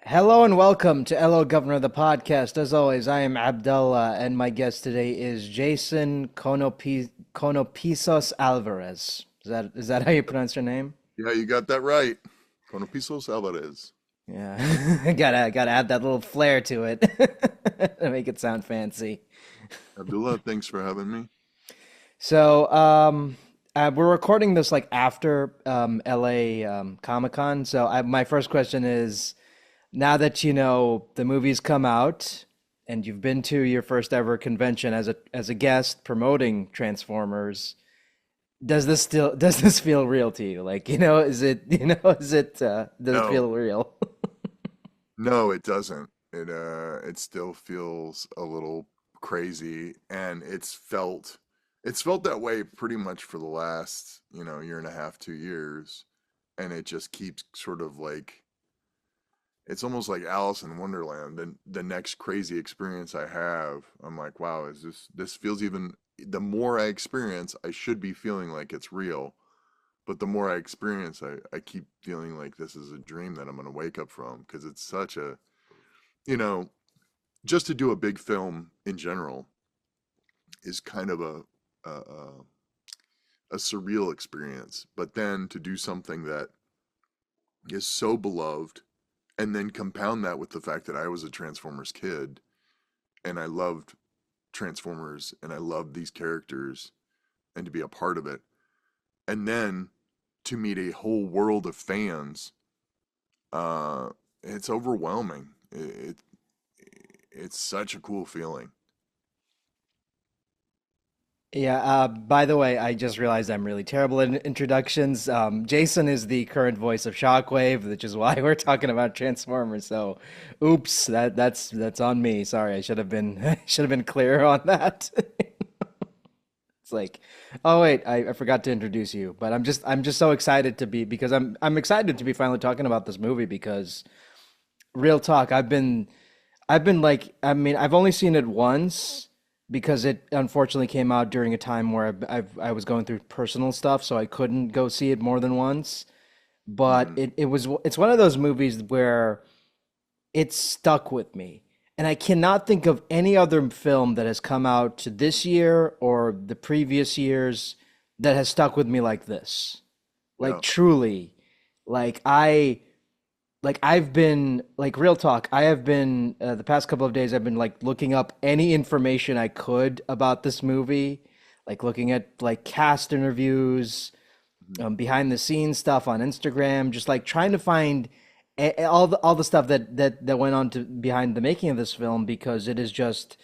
Hello and welcome to Hello Governor the podcast. As always, I am Abdullah and my guest today is Jason Konopisos-Alvarez. Is that how you pronounce your name? Yeah, you got that right. Konopisos-Alvarez. Yeah. Gotta add that little flair to it to make it sound fancy. Abdullah, thanks for having me. So, we're recording this like after LA Comic Con. So my first question is, now that you know the movie's come out and you've been to your first ever convention as a guest promoting Transformers, does this feel real to you? Like, is it is it does it feel No, real? no, it doesn't. It still feels a little crazy, and it's felt that way pretty much for the last, year and a half, 2 years, and it just keeps sort of like it's almost like Alice in Wonderland. The next crazy experience I have, I'm like, wow, is this feels even the more I experience, I should be feeling like it's real. But the more I experience, I keep feeling like this is a dream that I'm going to wake up from because it's such a, you know, just to do a big film in general is kind of a surreal experience. But then to do something that is so beloved and then compound that with the fact that I was a Transformers kid and I loved Transformers and I loved these characters and to be a part of it. And then to meet a whole world of fans, uh, it's overwhelming. It's such a cool feeling. Yeah, by the way, I just realized I'm really terrible in introductions. Jason is the current voice of Shockwave, which is why we're talking about Transformers. So, oops, that's on me. Sorry, I should have been I should have been clearer on that. It's like, oh wait, I forgot to introduce you. But I'm just so excited to be because I'm excited to be finally talking about this movie because real talk, I've been like, I mean, I've only seen it once because it unfortunately came out during a time where I was going through personal stuff, so I couldn't go see it more than once. But Hmm. it's one of those movies where it stuck with me. And I cannot think of any other film that has come out to this year or the previous years that has stuck with me like this. Like Yeah. truly, like I've been like real talk. I have been the past couple of days. I've been like looking up any information I could about this movie, like looking at like cast interviews, Mhm. behind the scenes stuff on Instagram, just like trying to find all the stuff that went on to behind the making of this film because it is just.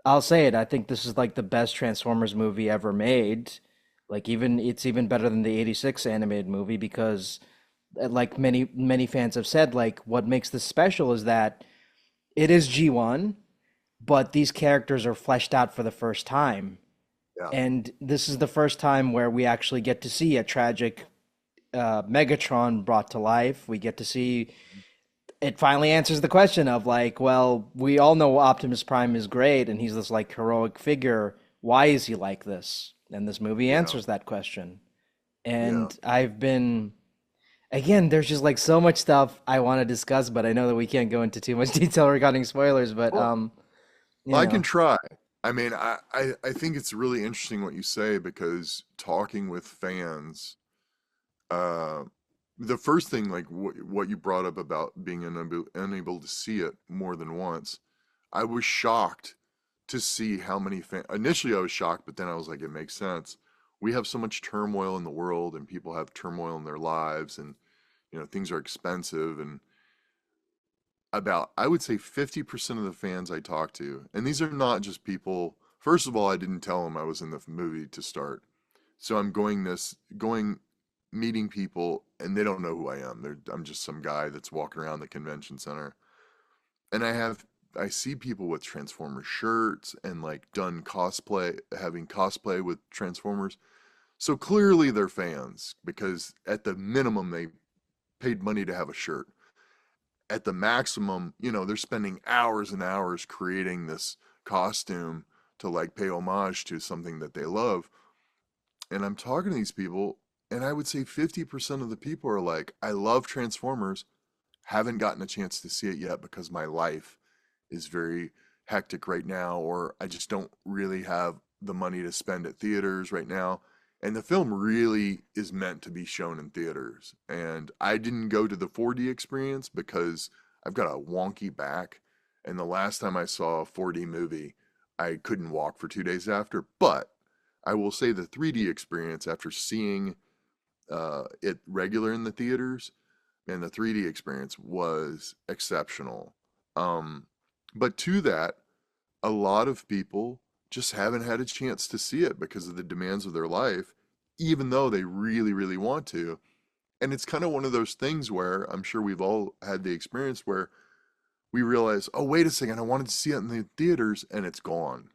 I'll say it. I think this is like the best Transformers movie ever made. Like even it's even better than the '86 animated movie because like many fans have said, like what makes this special is that it is G1, but these characters are fleshed out for the first time. Yeah. And this is the first time where we actually get to see a tragic Megatron brought to life. We get to see it finally answers the question of like, well, we all know Optimus Prime is great and he's this like heroic figure. Why is he like this? And this movie Yeah. answers that question. Yeah. And I've been again, there's just like so much stuff I want to discuss, but I know that we can't go into too much detail regarding spoilers. But Well, you I can know, try. I mean, I think it's really interesting what you say because talking with fans, uh, the first thing, like what you brought up about being unable to see it more than once, I was shocked to see how many fans. Initially, I was shocked, but then I was like, it makes sense. We have so much turmoil in the world, and people have turmoil in their lives, and things are expensive. And about, I would say, 50% of the fans I talk to, and these are not just people. First of all, I didn't tell them I was in the movie to start, so I'm going meeting people, and they don't know who I am. I'm just some guy that's walking around the convention center, and I see people with Transformer shirts and like done cosplay, having cosplay with Transformers. So clearly they're fans because at the minimum they paid money to have a shirt. At the maximum, they're spending hours and hours creating this costume to like pay homage to something that they love. And I'm talking to these people, and I would say 50% of the people are like, I love Transformers. haven't gotten a chance to see it yet because my life is very hectic right now, or I just don't really have the money to spend at theaters right now. And the film really is meant to be shown in theaters. And I didn't go to the 4D experience because I've got a wonky back. And the last time I saw a 4D movie, I couldn't walk for 2 days after. But I will say the 3D experience after seeing it regular in the theaters, and the 3D experience was exceptional. Um, but to that, a lot of people just haven't had a chance to see it because of the demands of their life, even though they really, really want to. And it's kind of one of those things where I'm sure we've all had the experience where we realize, oh, wait a second, I wanted to see it in the theaters and it's gone.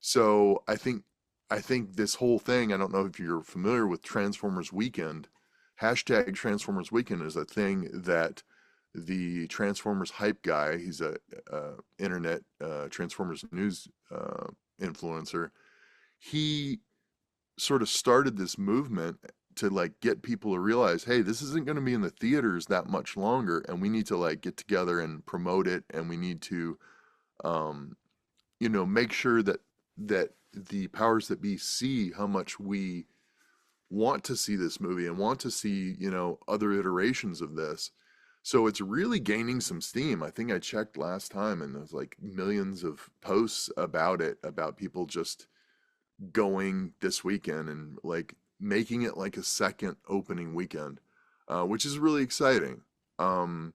So I think this whole thing, I don't know if you're familiar with Transformers Weekend. Hashtag Transformers Weekend is a thing that the Transformers hype guy, he's a internet Transformers news influencer. He sort of started this movement to like get people to realize, hey, this isn't going to be in the theaters that much longer, and we need to like get together and promote it, and we need to um, make sure that the powers that be see how much we want to see this movie and want to see, other iterations of this. So it's really gaining some steam. I think I checked last time and there's like millions of posts about it, about people just going this weekend and like making it like a second opening weekend, which is really exciting. Um,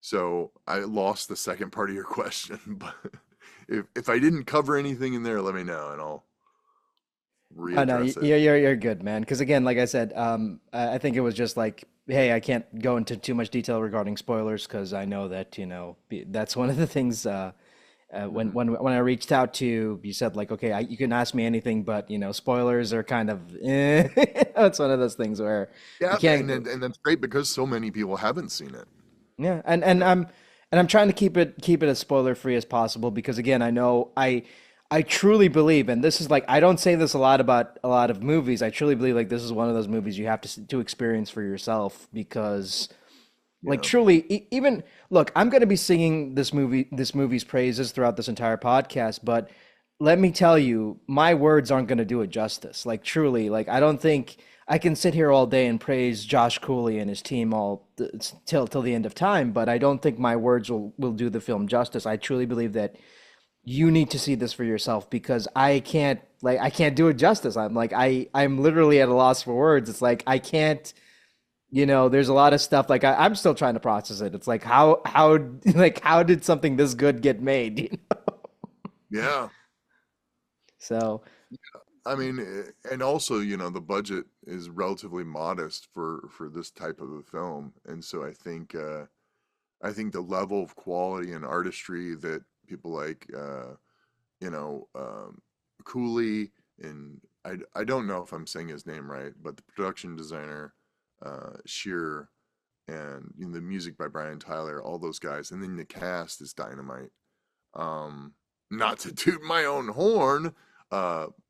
so I lost the second part of your question, but if I didn't cover anything in there, let me know and I'll Oh no, readdress it. you're good, man. Because again, like I said, I think it was just like, hey, I can't go into too much detail regarding spoilers because I know that that's one of the things. When Mhm. when I reached out to you, you said like, okay, you can ask me anything, but spoilers are kind of. It's one of those things where you Yeah, and, can't. and that's great because so many people haven't seen it. Yeah, You know, and I'm trying to keep it as spoiler free as possible because again, I know I truly believe, and this is like I don't say this a lot about a lot of movies. I truly believe like this is one of those movies you have to experience for yourself because like yeah, truly even look, I'm going to be singing this movie's praises throughout this entire podcast, but let me tell you, my words aren't going to do it justice. Like truly, like I don't think I can sit here all day and praise Josh Cooley and his team till the end of time, but I don't think my words will do the film justice. I truly believe that you need to see this for yourself because I can't do it justice. I'm literally at a loss for words. It's like I can't, there's a lot of stuff like I'm still trying to process it. It's like how like how did something this good get made? yeah. So I mean, and also, the budget is relatively modest for this type of a film, and so I think the level of quality and artistry that people like, you know, um, Cooley and I don't know if I'm saying his name right, but the production designer, Shearer, and the music by Brian Tyler, all those guys, and then the cast is dynamite. Um, Not to toot my own horn,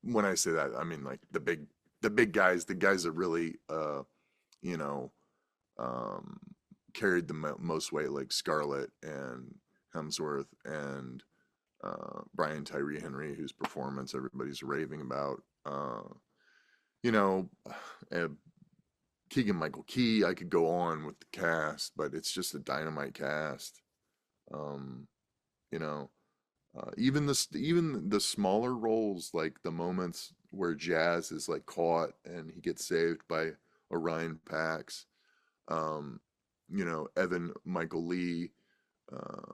when I say that, I mean like the big guys, the guys that really, you know, um, carried the most weight, like Scarlett and Hemsworth and Brian Tyree Henry, whose performance everybody's raving about. You know, uh, Keegan Michael Key. I could go on with the cast, but it's just a dynamite cast. Um, you know, even the smaller roles, like the moments where Jazz is like caught and he gets saved by Orion Pax. Um, Evan Michael Lee, uh,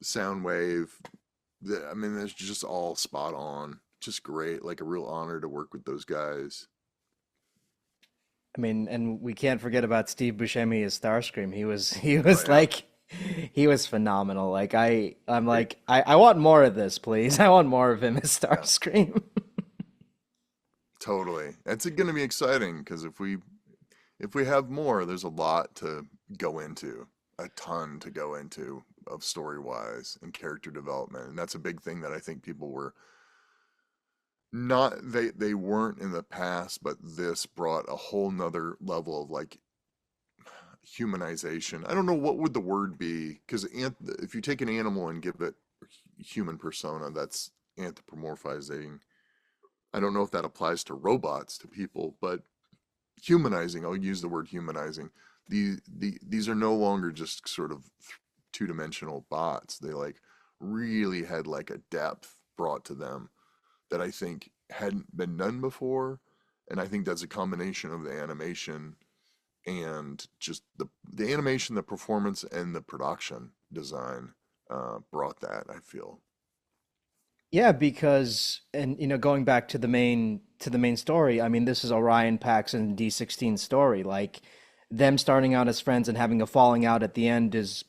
Soundwave. I mean, it's just all spot on. Just great. Like a real honor to work with those guys. I mean, and we can't forget about Steve Buscemi as Starscream. He Oh was yeah, like he was phenomenal. Like I'm great. like I want more of this, please. I want more of him as Yeah, Starscream. totally. It's going to be exciting because if we have more, there's a lot to go into, a ton to go into of story wise and character development, and that's a big thing that I think people were not they weren't in the past, but this brought a whole nother level of like humanization. I don't know what would the word be, because if you take an animal and give it human persona, that's anthropomorphizing. I don't know if that applies to robots, to people, but humanizing, I'll use the word humanizing. These are no longer just sort of two-dimensional bots. They like really had like a depth brought to them that I think hadn't been done before. And I think that's a combination of the animation and just the animation, the performance, and the production design brought that, I feel. Yeah, because and going back to the main story, I mean this is Orion Pax and D16 story. Like them starting out as friends and having a falling out at the end is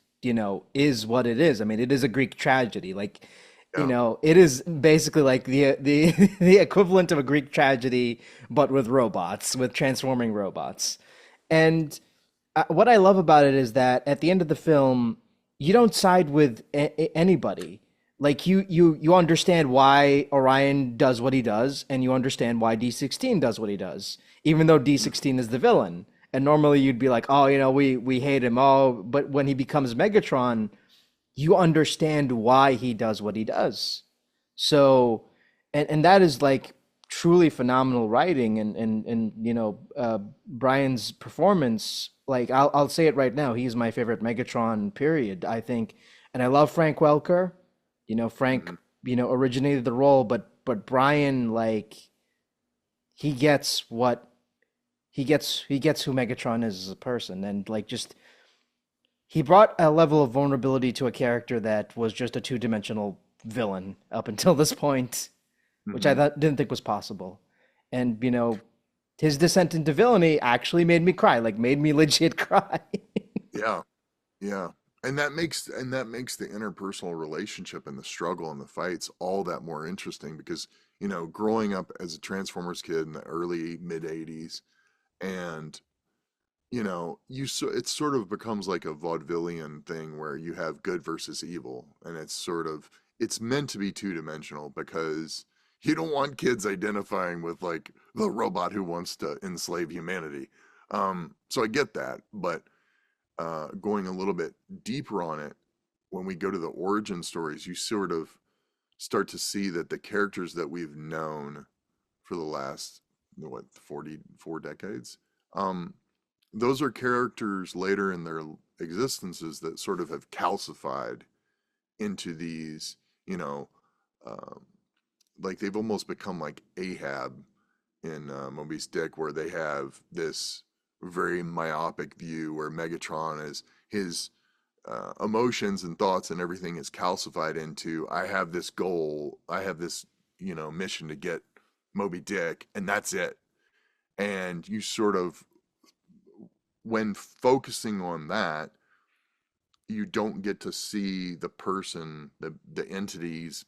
what it is. I mean, it is a Greek tragedy. Like, Yeah. it is basically like the the equivalent of a Greek tragedy, but with robots, with transforming robots. And what I love about it is that at the end of the film, you don't side with anybody. Like you understand why Orion does what he does, and you understand why D16 does what he does, even though D16 is the villain. And normally you'd be like, oh, we hate him. Oh, but when he becomes Megatron, you understand why he does what he does. So, and that is like truly phenomenal writing, and Brian's performance. Like I'll say it right now, he's my favorite Megatron. Period. I think, and I love Frank Welker. Frank, Hmm. originated the role, but Brian, like, he gets what he gets who Megatron is as a person, and like just he brought a level of vulnerability to a character that was just a two-dimensional villain up until this point, which I Hmm. didn't think was possible. And his descent into villainy actually made me cry, like made me legit cry. Yeah. Yeah. And that makes the interpersonal relationship and the struggle and the fights all that more interesting because, growing up as a Transformers kid in the early mid 80s and it sort of becomes like a vaudevillian thing where you have good versus evil and it's meant to be two-dimensional because you don't want kids identifying with like the robot who wants to enslave humanity. So I get that, but going a little bit deeper on it, when we go to the origin stories, you sort of start to see that the characters that we've known for the last, what, 44 decades, um, those are characters later in their existences that sort of have calcified into these, you know, um, like they've almost become like Ahab in Moby's Dick, where they have this very myopic view where Megatron is his emotions and thoughts and everything is calcified into I have this goal, I have this mission to get Moby Dick, and that's it. And you sort of, when focusing on that, you don't get to see the person, the entities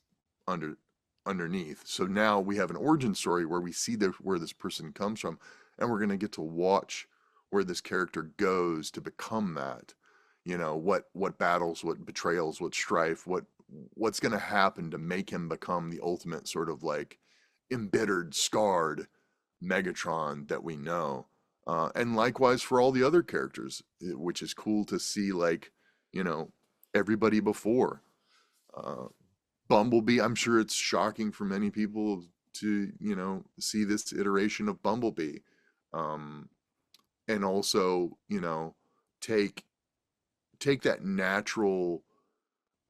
under underneath. So now we have an origin story where we see where this person comes from, and we're going to get to watch where this character goes to become that. What battles, what betrayals, what strife, what's going to happen to make him become the ultimate sort of like embittered, scarred Megatron that we know. And likewise for all the other characters, which is cool to see, like, you know, everybody before. Uh, Bumblebee, I'm sure it's shocking for many people to, see this iteration of Bumblebee. Um, and also, take take that natural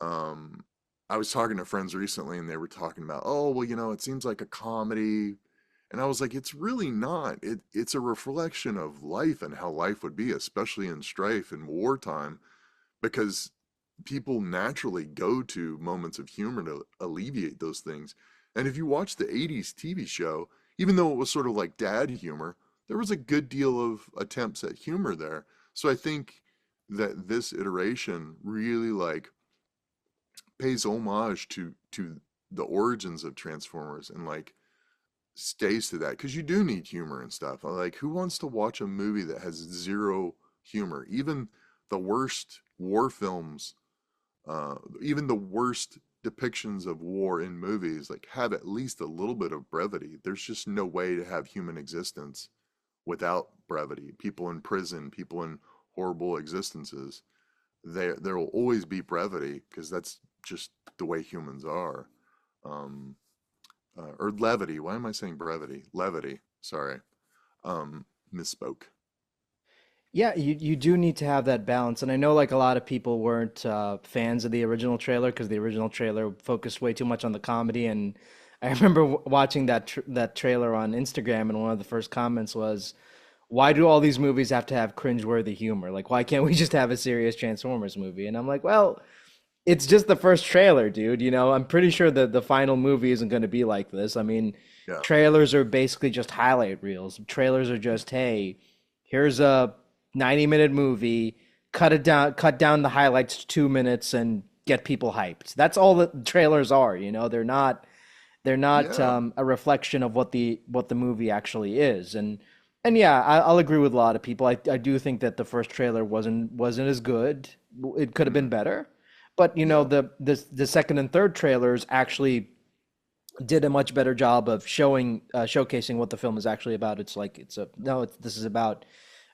um I was talking to friends recently and they were talking about, oh, well, it seems like a comedy. And I was like, it's really not. It's a reflection of life and how life would be, especially in strife and wartime, because people naturally go to moments of humor to alleviate those things. And if you watch the 80s TV show, even though it was sort of like dad humor, there was a good deal of attempts at humor there. So I think that this iteration really like pays homage to the origins of Transformers and like stays to that because you do need humor and stuff. Like, who wants to watch a movie that has zero humor? Even the worst war films, even the worst depictions of war in movies, like have at least a little bit of brevity. There's just no way to have human existence without brevity. People in prison, people in horrible existences, there will always be brevity because that's just the way humans are. Um, or levity. Why am I saying brevity? Levity. Sorry. Misspoke. Yeah, you do need to have that balance, and I know like a lot of people weren't fans of the original trailer because the original trailer focused way too much on the comedy. And I remember watching that trailer on Instagram, and one of the first comments was, "Why do all these movies have to have cringeworthy humor? Like, why can't we just have a serious Transformers movie?" And I'm like, well, it's just the first trailer, dude. You know, I'm pretty sure that the final movie isn't going to be like this. I mean, Yeah. trailers are basically just highlight reels. Trailers are just, hey, here's a 90-minute movie, cut down the highlights to 2 minutes and get people hyped. That's all that trailers are, you know. They're not Yeah. a reflection of what the movie actually is. And yeah, I'll agree with a lot of people. I do think that the first trailer wasn't as good. It could have been Mhm. better, but you know Yeah. the second and third trailers actually did a much better job of showcasing what the film is actually about. It's like it's a no, this is about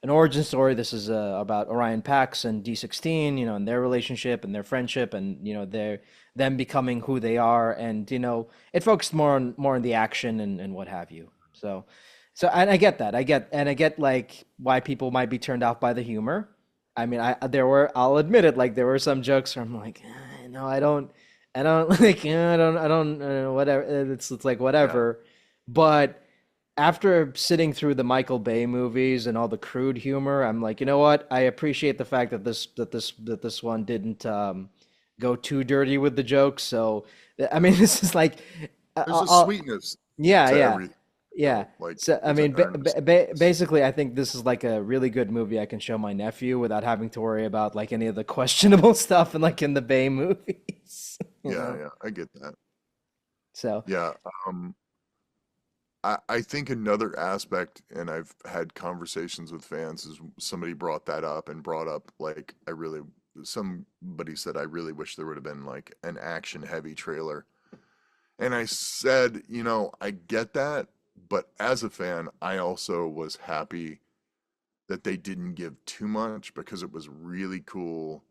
an origin story. This is about Orion Pax and D16, you know, and their relationship and their friendship, and you know their them becoming who they are, and you know it focused more on the action and what have you. So and I get that. I get like why people might be turned off by the humor. I mean, I'll admit it, like there were some jokes where I'm like, no, I don't like, I don't, whatever. It's like Yeah. whatever. But after sitting through the Michael Bay movies and all the crude humor, I'm like, you know what? I appreciate the fact that this one didn't go too dirty with the jokes. So, I mean, this is like, There's a I'll sweetness yeah, to yeah, everything, yeah. though. Like So, I there's an mean, earnest sweetness. basically, I think this is like a really good movie I can show my nephew without having to worry about like any of the questionable stuff and like in the Bay movies, you Yeah, know? yeah, I get that. So, Yeah. Um, I think another aspect, and I've had conversations with fans, is somebody brought that up and brought up like somebody said I really wish there would have been like an action heavy trailer. And I said, you know, I get that, but as a fan, I also was happy that they didn't give too much because it was really cool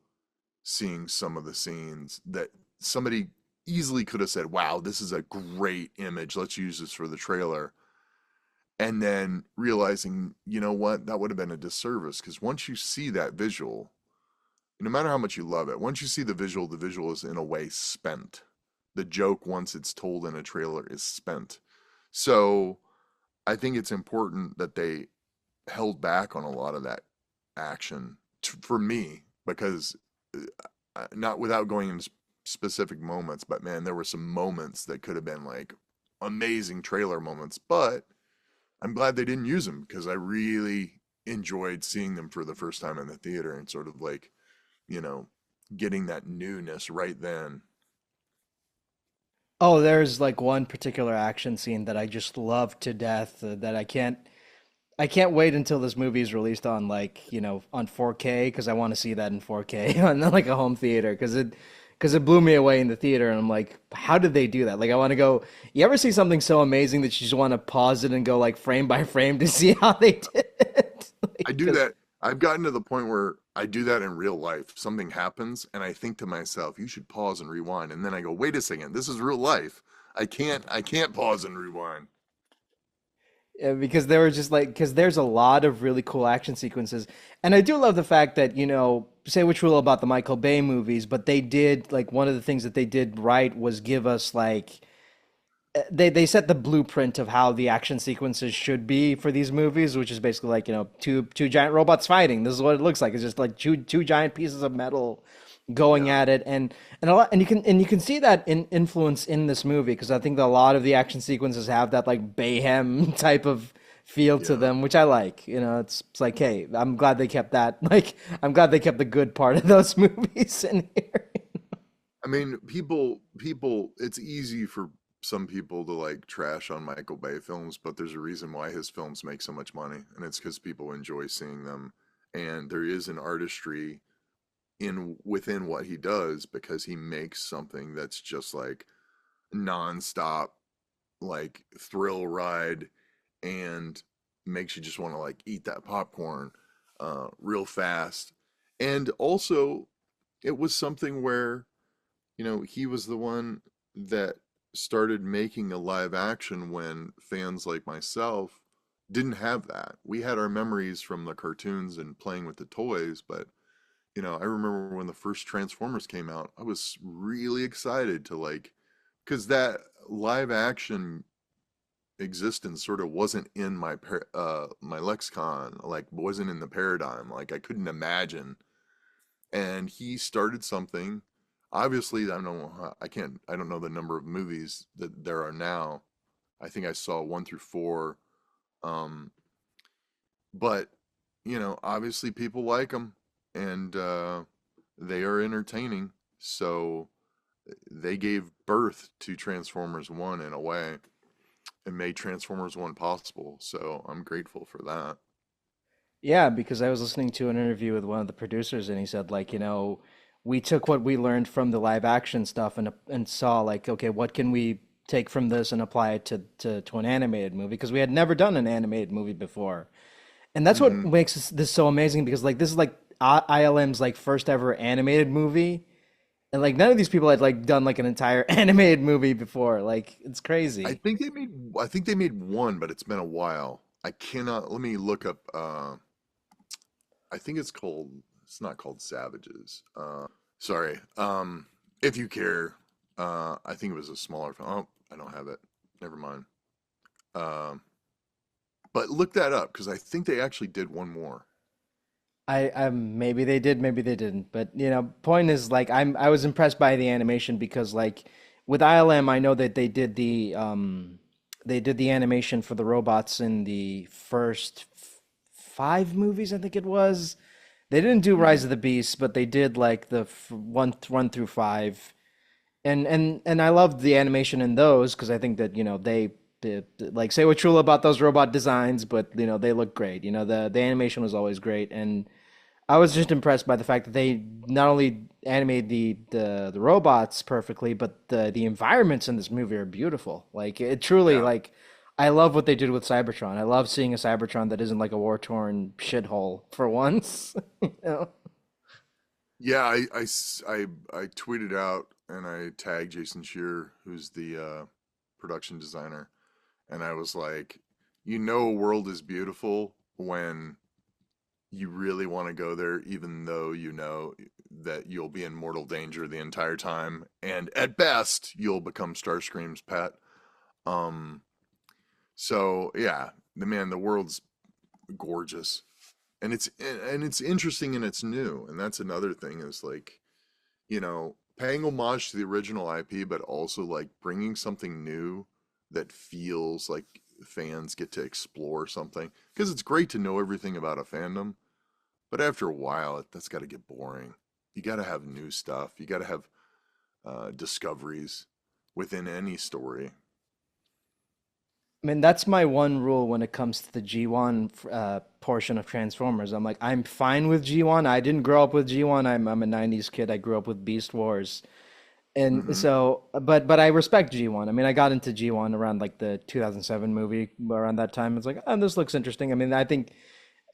seeing some of the scenes that somebody easily could have said, wow, this is a great image. Let's use this for the trailer. And then realizing, you know what, that would have been a disservice because once you see that visual, no matter how much you love it, once you see the visual is in a way spent. The joke, once it's told in a trailer, is spent. So I think it's important that they held back on a lot of that action for me because not without going into specific moments, but man, there were some moments that could have been like amazing trailer moments, but I'm glad they didn't use them because I really enjoyed seeing them for the first time in the theater and sort of like, you know, getting that newness right then. oh, there's like one particular action scene that I just love to death that I can't wait until this movie is released on like, you know, on 4K because I want to see that in 4K on like a home theater because it blew me away in the theater and I'm like, how did they do that? Like I want to go, you ever see something so amazing that you just want to pause it and go like frame by frame to see how they did it? I Like, do 'cause that. I've gotten to the point where I do that in real life. Something happens and I think to myself, you should pause and rewind. And then I go, wait a second, this is real life. I can't pause and rewind. yeah, because there were just like because there's a lot of really cool action sequences, and I do love the fact that you know say which will about the Michael Bay movies, but they did like one of the things that they did right was give us like they set the blueprint of how the action sequences should be for these movies, which is basically like you know two giant robots fighting. This is what it looks like. It's just like two giant pieces of metal going Yeah. at it, and a lot, and you can see that in influence in this movie because I think that a lot of the action sequences have that like Bayhem type of feel to Yeah. them, which I like. You know, it's like hey, I'm glad they kept that. Like I'm glad they kept the good part of those movies in here. I mean, it's easy for some people to like trash on Michael Bay films, but there's a reason why his films make so much money, and it's because people enjoy seeing them. And there is an artistry in within what he does because he makes something that's just like nonstop, like thrill ride, and makes you just want to like eat that popcorn. real fast. And also, it was something where, he was the one that started making a live action when fans like myself didn't have that. We had our memories from the cartoons and playing with the toys, but I remember when the first Transformers came out, I was really excited to like, because that live action existence sort of wasn't in my lexicon, like wasn't in the paradigm. Like I couldn't imagine. And he started something. Obviously, I don't know. I don't know the number of movies that there are now. I think I saw 1 through 4. Um, but obviously people like them, and they are entertaining. So they gave birth to Transformers One in a way, and made Transformers One possible. So I'm grateful for that. Yeah, because I was listening to an interview with one of the producers, and he said, like, we took what we learned from the live action stuff and saw, like, okay, what can we take from this and apply it to an animated movie? Because we had never done an animated movie before. And that's what Hmm. makes this so amazing, because like this is like ILM's like first ever animated movie. And like none of these people had like done like an entire animated movie before. Like it's crazy. I think they made one, but it's been a while. I cannot. Let me look up. I think it's not called Savages. Sorry. If you care, I think it was a smaller film. Oh, I don't have it. Never mind. Um, but look that up because I think they actually did one more. I maybe they did, maybe they didn't. But point is like I was impressed by the animation because like with ILM, I know that they did the animation for the robots in the first five movies, I think it was. They didn't do Rise Hmm. of the Beast, but they did like the one through five. And I loved the animation in those because I think that like say what you will about those robot designs, but they look great. The animation was always great, and I was just impressed by the fact that they not only animated the robots perfectly, but the environments in this movie are beautiful. Like it truly Yeah. like I love what they did with Cybertron. I love seeing a Cybertron that isn't like a war-torn shithole for once. you know? Yeah, I tweeted out and I tagged Jason Shear, who's the production designer, and I was like, a world is beautiful when you really want to go there, even though you know that you'll be in mortal danger the entire time, and at best, you'll become Starscream's pet. Um, so yeah, the world's gorgeous, and it's interesting and it's new, and that's another thing is like paying homage to the original IP, but also like bringing something new that feels like fans get to explore something. Because it's great to know everything about a fandom, but after a while, that's got to get boring. You got to have new stuff. You got to have discoveries within any story. I mean, that's my one rule when it comes to the G1 portion of Transformers. I'm like, I'm fine with G1. I didn't grow up with G1. I'm a 90s kid. I grew up with Beast Wars. And Hmm. so, but I respect G1. I mean, I got into G1 around like the 2007 movie. Around that time, it's like, oh, this looks interesting. I mean, I think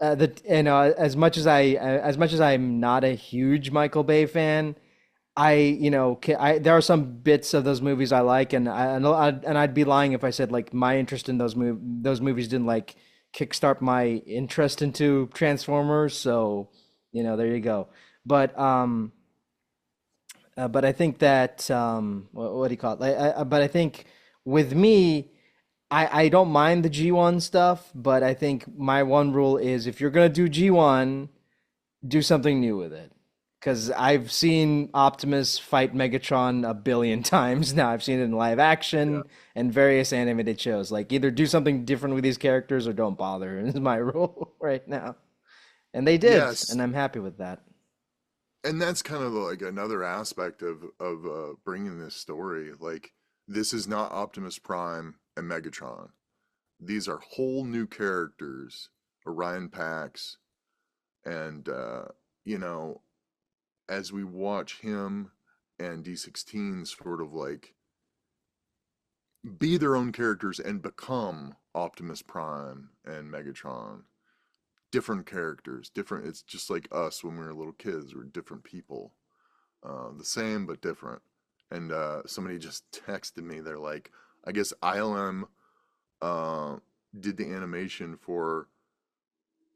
that as much as I'm not a huge Michael Bay fan, there are some bits of those movies I like, and I'd be lying if I said like my interest in those movies didn't like kickstart my interest into Transformers. So, there you go. But but I think that what do you call it? But I think with me, I don't mind the G1 stuff, but I think my one rule is if you're gonna do G1, do something new with it. Because I've seen Optimus fight Megatron a billion times now. I've seen it in live Yeah. action and various animated shows. Like either do something different with these characters or don't bother. Is my rule right now. And they did, Yes, and I'm happy with that. and that's kind of like another aspect of bringing this story. Like this is not Optimus Prime and Megatron. These are whole new characters, Orion Pax, and you know, as we watch him and D16 sort of like be their own characters and become Optimus Prime and Megatron, different characters, different. It's just like us when we were little kids. We're different people, the same but different. And somebody just texted me. They're like, I guess ILM uh, did the animation for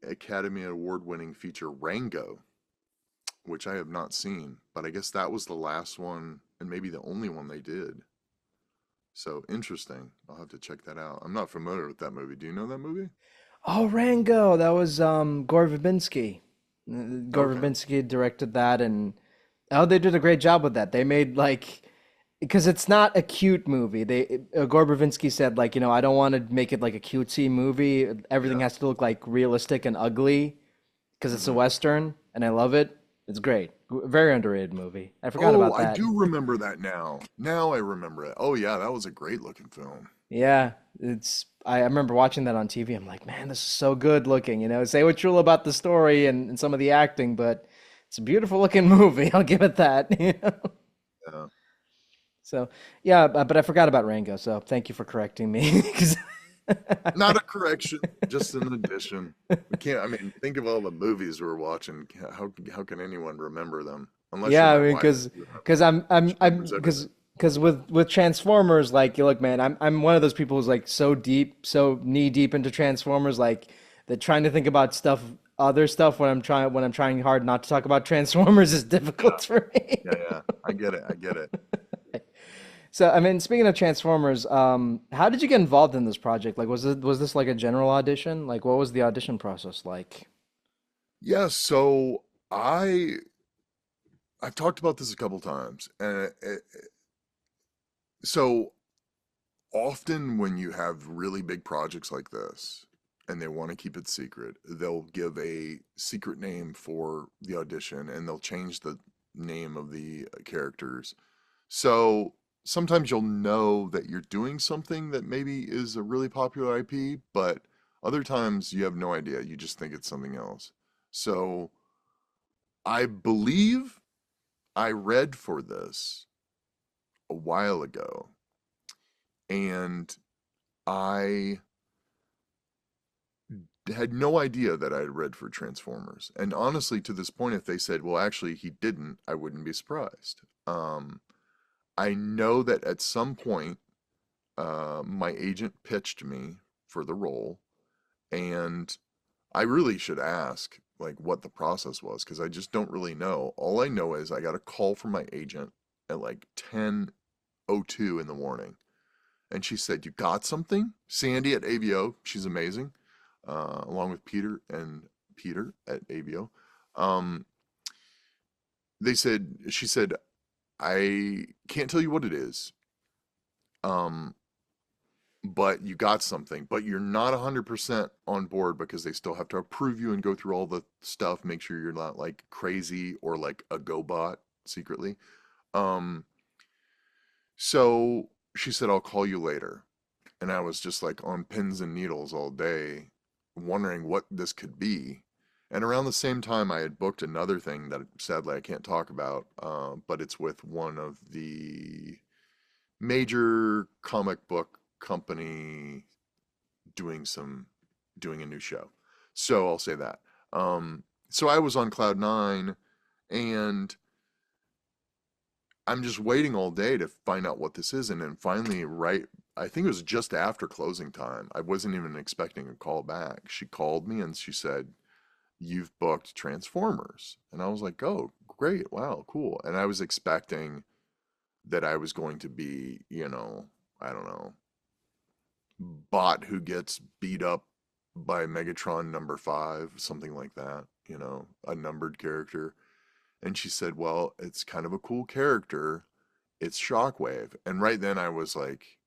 Academy Award winning feature Rango, which I have not seen, but I guess that was the last one and maybe the only one they did. So interesting. I'll have to check that out. I'm not familiar with that movie. Do you know that movie? Oh, Rango. That was Gore Verbinski. Gore Okay. Verbinski directed that, and oh, they did a great job with that. They made like because it's not a cute movie. Gore Verbinski said like, I don't want to make it like a cutesy movie. Everything Yeah. has to look like realistic and ugly because it's a Hmm. Western, and I love it. It's great. Very underrated movie. I forgot Oh, about I that. do remember that now. Now I remember it. Oh yeah, that was a great looking film. Yeah, I remember watching that on TV. I'm like, man, this is so good looking. Say what you will about the story and some of the acting, but it's a beautiful looking movie. I'll give it that. Yeah. So yeah, but I forgot about Rango. So thank you for correcting me. 'Cause Not a correction, just an addition. We can't, I mean, think of all the movies we're watching. How can anyone remember them? Unless you're Yeah, I my mean, wife. because She remembers everything. because with Transformers, like, you look, man, I'm one of those people who's like so deep, so knee deep into Transformers, like that trying to think about other stuff when I'm trying hard not to talk about Transformers is Yeah, difficult for me. yeah, yeah. I get it. I get it. So, I mean, speaking of Transformers, how did you get involved in this project? Like, was this like a general audition? Like, what was the audition process like? Yeah, so I I've talked about this a couple times, and so often when you have really big projects like this and they want to keep it secret, they'll give a secret name for the audition and they'll change the name of the characters. So sometimes you'll know that you're doing something that maybe is a really popular IP, but other times you have no idea. You just think it's something else. So I believe I read for this a while ago, and I had no idea that I had read for Transformers. And honestly, to this point, if they said, well, actually, he didn't, I wouldn't be surprised. I know that at some point, my agent pitched me for the role, and I really should ask like what the process was because I just don't really know. All I know is I got a call from my agent at like 10:02 in the morning, and she said, "You got something?" Sandy at AVO, she's amazing, along with Peter at AVO. Um, she said, "I can't tell you what it is, um, but you got something, but you're not 100% on board because they still have to approve you and go through all the stuff, make sure you're not like crazy or like a GoBot secretly." Um, so she said, "I'll call you later." And I was just like on pins and needles all day, wondering what this could be. And around the same time, I had booked another thing that sadly I can't talk about, but it's with one of the major comic book company doing some doing a new show. So I'll say that. So I was on cloud nine, and I'm just waiting all day to find out what this is. And then finally, right, I think it was just after closing time. I wasn't even expecting a call back. She called me and she said, "You've booked Transformers." And I was like, "Oh, great. Wow, cool." And I was expecting that I was going to be, I don't know, bot who gets beat up by Megatron number five, something like that, a numbered character. And she said, "Well, it's kind of a cool character. It's Shockwave." And right then I was like,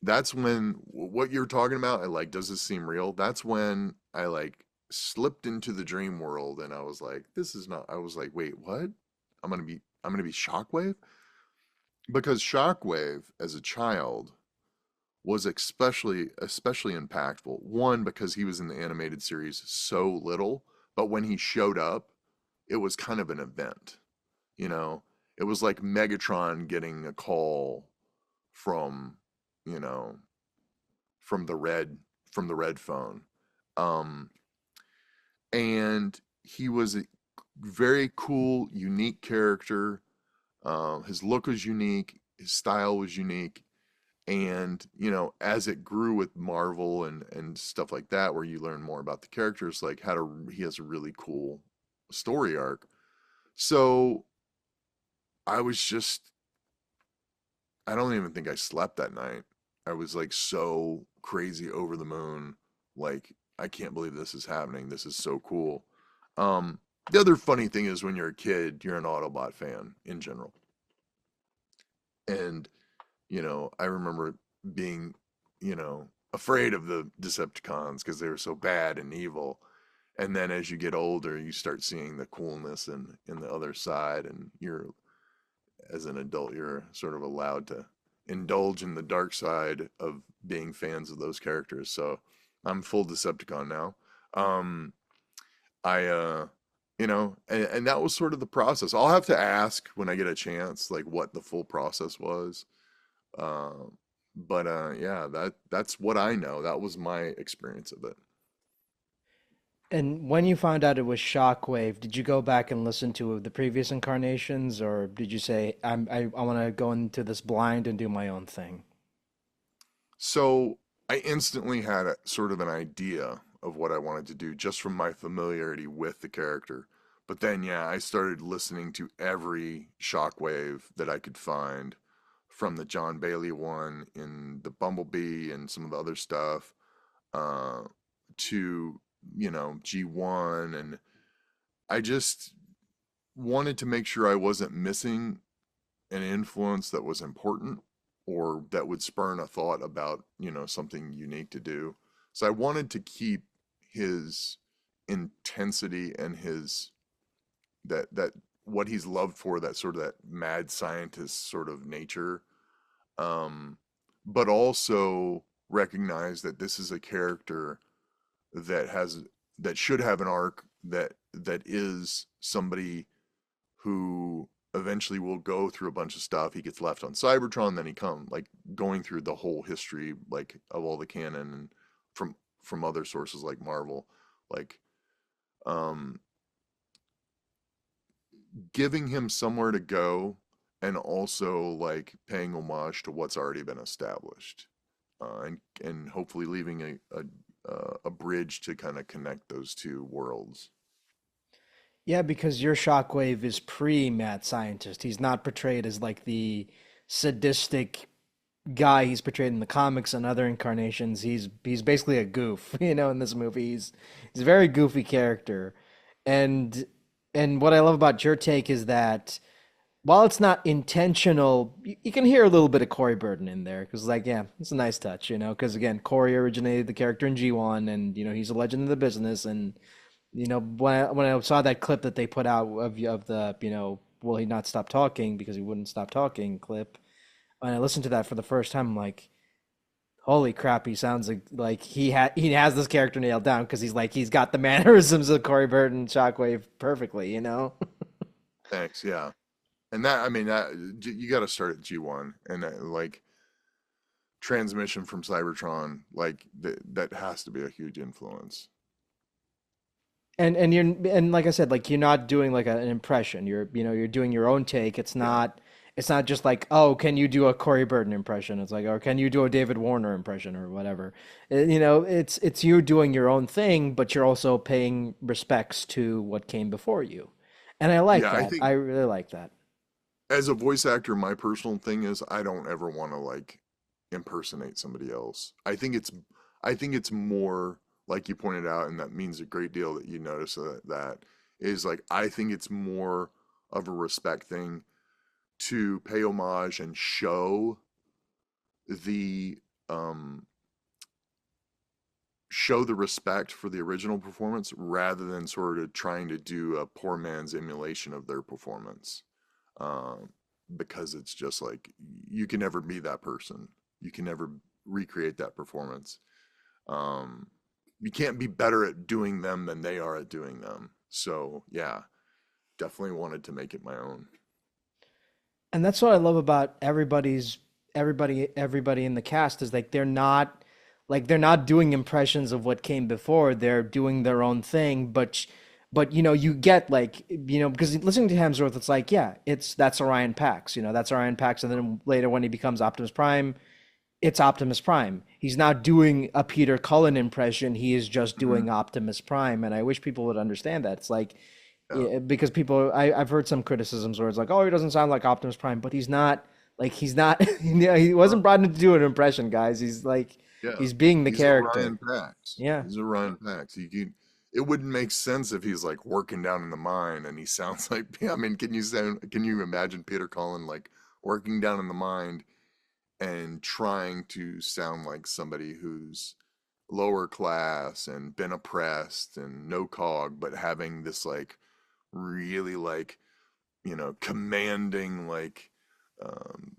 that's when what you're talking about, I like, does this seem real? That's when I like slipped into the dream world and I was like, this is not, I was like, wait, what? I'm gonna be Shockwave? Because Shockwave as a child was especially impactful. One, because he was in the animated series so little, but when he showed up, it was kind of an event, you know? It was like Megatron getting a call from, you know, from the red phone. Um, and he was a very cool, unique character. His look was unique, his style was unique, and as it grew with Marvel and stuff like that, where you learn more about the characters, like he has a really cool story arc. So I was just I don't even think I slept that night. I was like so crazy over the moon. Like, I can't believe this is happening. This is so cool. The other funny thing is when you're a kid, you're an Autobot fan in general. And, I remember being, afraid of the Decepticons because they were so bad and evil. And then as you get older, you start seeing the coolness in the other side, and as an adult, you're sort of allowed to indulge in the dark side of being fans of those characters. So I'm full Decepticon now. Um, I, and that was sort of the process. I'll have to ask when I get a chance, like what the full process was. Uh, but yeah, that's what I know. That was my experience of it. And when you found out it was Shockwave, did you go back and listen to the previous incarnations, or did you say, I want to go into this blind and do my own thing? So I instantly had sort of an idea of what I wanted to do just from my familiarity with the character. But then, yeah, I started listening to every Shockwave that I could find, from the John Bailey one in the Bumblebee and some of the other stuff, uh, to, G1. And I just wanted to make sure I wasn't missing an influence that was important or that would spurn a thought about, something unique to do. So I wanted to keep his intensity and his that what he's loved for, that sort of that mad scientist sort of nature, um but also recognize that this is a character that has that should have an arc, that is somebody who eventually will go through a bunch of stuff. He gets left on Cybertron, then he come like going through the whole history, like of all the canon and from other sources like Marvel, like um giving him somewhere to go, and also like paying homage to what's already been established, and hopefully leaving a bridge to kind of connect those two worlds. Yeah, because your Shockwave is pre-mad scientist. He's not portrayed as like the sadistic guy he's portrayed in the comics and other incarnations. He's basically a goof, in this movie. He's a very goofy character. And and what I love about your take is that while it's not intentional, you can hear a little bit of Corey Burton in there because, like, yeah, it's a nice touch, because again, Corey originated the character in G1, and he's a legend in the business. And when I saw that clip that they put out of the will he not stop talking because he wouldn't stop talking clip, and I listened to that for the first time, I'm like, holy crap, he sounds like he has this character nailed down because he's got the mannerisms of Corey Burton Shockwave perfectly. Thanks. Yeah. And that, I mean, that you got to start at G1, and like transmission from Cybertron, like that has to be a huge influence. And like I said, like you're not doing like an impression. You're doing your own take. Yeah. It's not just like, oh, can you do a Corey Burton impression? It's like, or can you do a David Warner impression or whatever. It's you doing your own thing, but you're also paying respects to what came before you. And I like Yeah, I that. think I really like that. as a voice actor, my personal thing is I don't ever want to like impersonate somebody else. I think it's more like you pointed out, and that means a great deal that you notice that is like I think it's more of a respect thing to pay homage and the um show the respect for the original performance rather than sort of trying to do a poor man's emulation of their performance. Um, because it's just like you can never be that person. You can never recreate that performance. Um, you can't be better at doing them than they are at doing them. So yeah, definitely wanted to make it my own. And that's what I love about everybody in the cast is like they're not like they're not doing impressions of what came before. They're doing their own thing, but you get like because listening to Hemsworth, it's like yeah, that's Orion Pax, that's Orion Pax, and then later when he becomes Optimus Prime, it's Optimus Prime. He's not doing a Peter Cullen impression. He is just Hmm. doing Optimus Prime, and I wish people would understand that. It's like Yeah. because I've heard some criticisms where it's like, oh, he doesn't sound like Optimus Prime, but he's not like he's not. He Right. wasn't brought in to do an impression, guys. He's like Yeah. he's being the He's character. Orion Pax. Yeah. He's Orion Pax. It wouldn't make sense if he's like working down in the mine and he sounds like, yeah, I mean, can you imagine Peter Cullen like working down in the mine and trying to sound like somebody who's lower class and been oppressed and no cog, but having this like really like, commanding like um,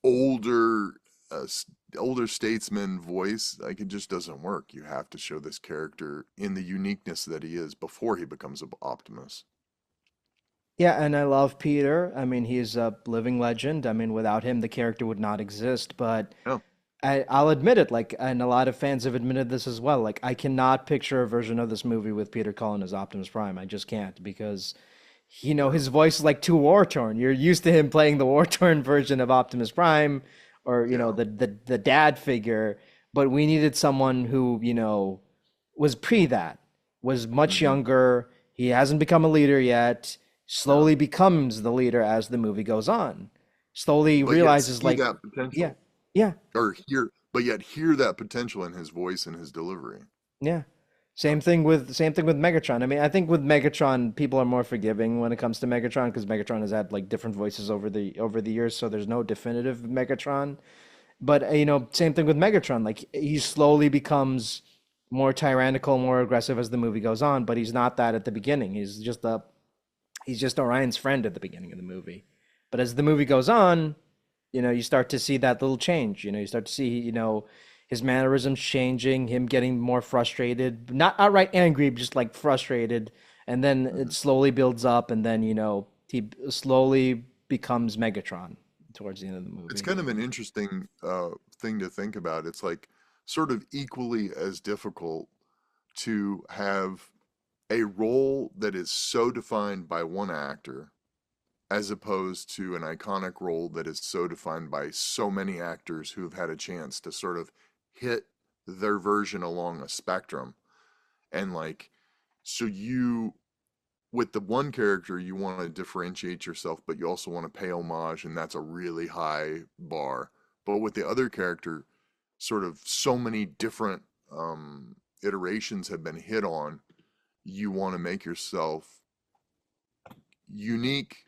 older uh, s- older statesman voice. Like it just doesn't work. You have to show this character in the uniqueness that he is before he becomes an Optimus. Yeah, and I love Peter. I mean, he's a living legend. I mean, without him, the character would not exist. But Yeah. I'll admit it, like, and a lot of fans have admitted this as well. Like, I cannot picture a version of this movie with Peter Cullen as Optimus Prime. I just can't because, Yeah. his voice is like too war-torn. You're used to him playing the war-torn version of Optimus Prime, or Yeah. the dad figure. But we needed someone who, was pre that, was much Hmm. younger. He hasn't become a leader yet. Yeah. Slowly becomes the leader as the movie goes on. Slowly But yet realizes, see like, that yeah, potential, yeah. but yet hear that potential in his voice and his delivery. Yeah. Yeah. Same thing with Megatron. I mean, I think with Megatron, people are more forgiving when it comes to Megatron because Megatron has had like different voices over the years, so there's no definitive Megatron. But same thing with Megatron. Like he slowly becomes more tyrannical, more aggressive as the movie goes on, but he's not that at the beginning. He's just Orion's friend at the beginning of the movie. But as the movie goes on, you start to see that little change. You start to see, his mannerisms changing, him getting more frustrated, not outright angry, but just like frustrated. And then it Mhm. slowly builds up, and then, he slowly becomes Megatron towards the end of the It's movie. kind of an interesting thing to think about. It's like sort of equally as difficult to have a role that is so defined by one actor as opposed to an iconic role that is so defined by so many actors who have had a chance to sort of hit their version along a spectrum. And like, so you, with the one character, you want to differentiate yourself, but you also want to pay homage, and that's a really high bar. But with the other character, sort of so many different iterations have been hit on, you want to make yourself unique,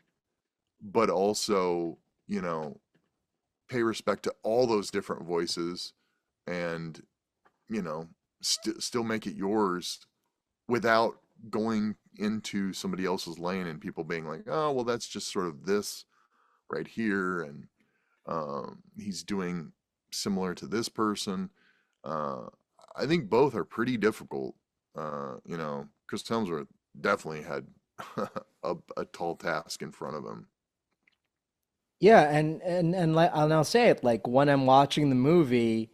but also, you know, pay respect to all those different voices and, still make it yours without going into somebody else's lane and people being like, oh, well, that's just sort of this right here. And he's doing similar to this person. Uh, I think both are pretty difficult. Chris Hemsworth definitely had a tall task in front of him. Yeah, and I'll say it like when I'm watching the movie,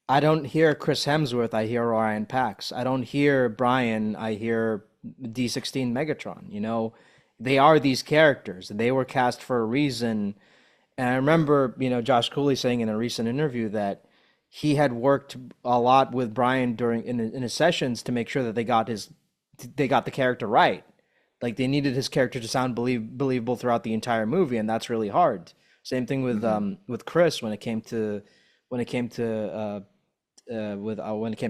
I don't hear Chris Hemsworth, I hear Orion Pax. I don't hear Brian, I hear D16 Megatron. They are these characters. They were cast for a reason. And I Yeah. remember, Josh Cooley saying in a recent interview that he had worked a lot with Brian during in his sessions to make sure that they got the character right. Like they needed his character to sound believable throughout the entire movie, and that's really hard. Same thing Hmm. with Chris when it came to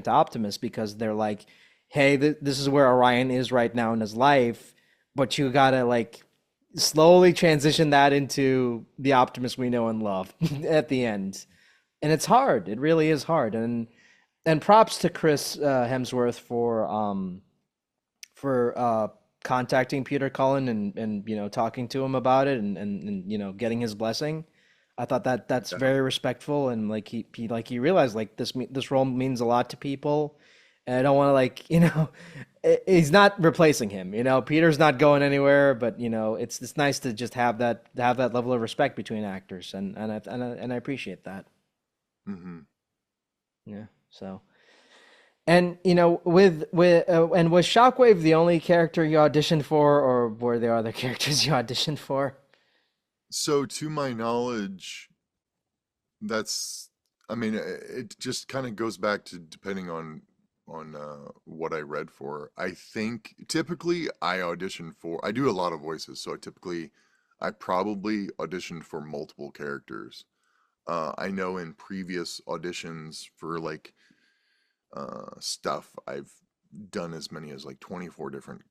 Optimus, because they're like, hey, this is where Orion is right now in his life, but you gotta like slowly transition that into the Optimus we know and love at the end, and it's hard. It really is hard, and props to Chris Hemsworth for contacting Peter Cullen and talking to him about it and getting his blessing. I thought that that's Yeah. very respectful, and like he realized like this role means a lot to people, and I don't want to like he's not replacing him. Peter's not going anywhere, but it's nice to just have that level of respect between actors, and I appreciate that. Hmm. Yeah. So. And and was Shockwave the only character you auditioned for, or were there other characters you auditioned for? So to my knowledge, that's, I mean, it just kind of goes back to depending on what I read for. I think typically I do a lot of voices, so I probably auditioned for multiple characters. I know in previous auditions for like stuff, I've done as many as like 24 different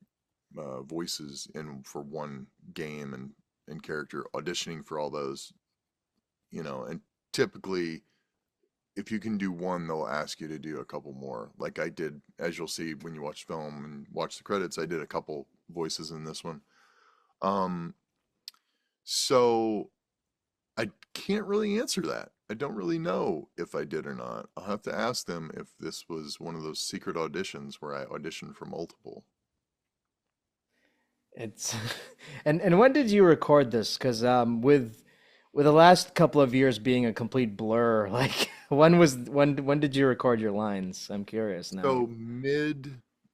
voices in for one game and character auditioning for all those, and typically if you can do one, they'll ask you to do a couple more. Like I did, as you'll see when you watch film and watch the credits, I did a couple voices in this one. Um, so I can't really answer that. I don't really know if I did or not. I'll have to ask them if this was one of those secret auditions where I auditioned for multiple. It's and when did you record this? Because with the last couple of years being a complete blur, like when did you record your lines? I'm curious now. So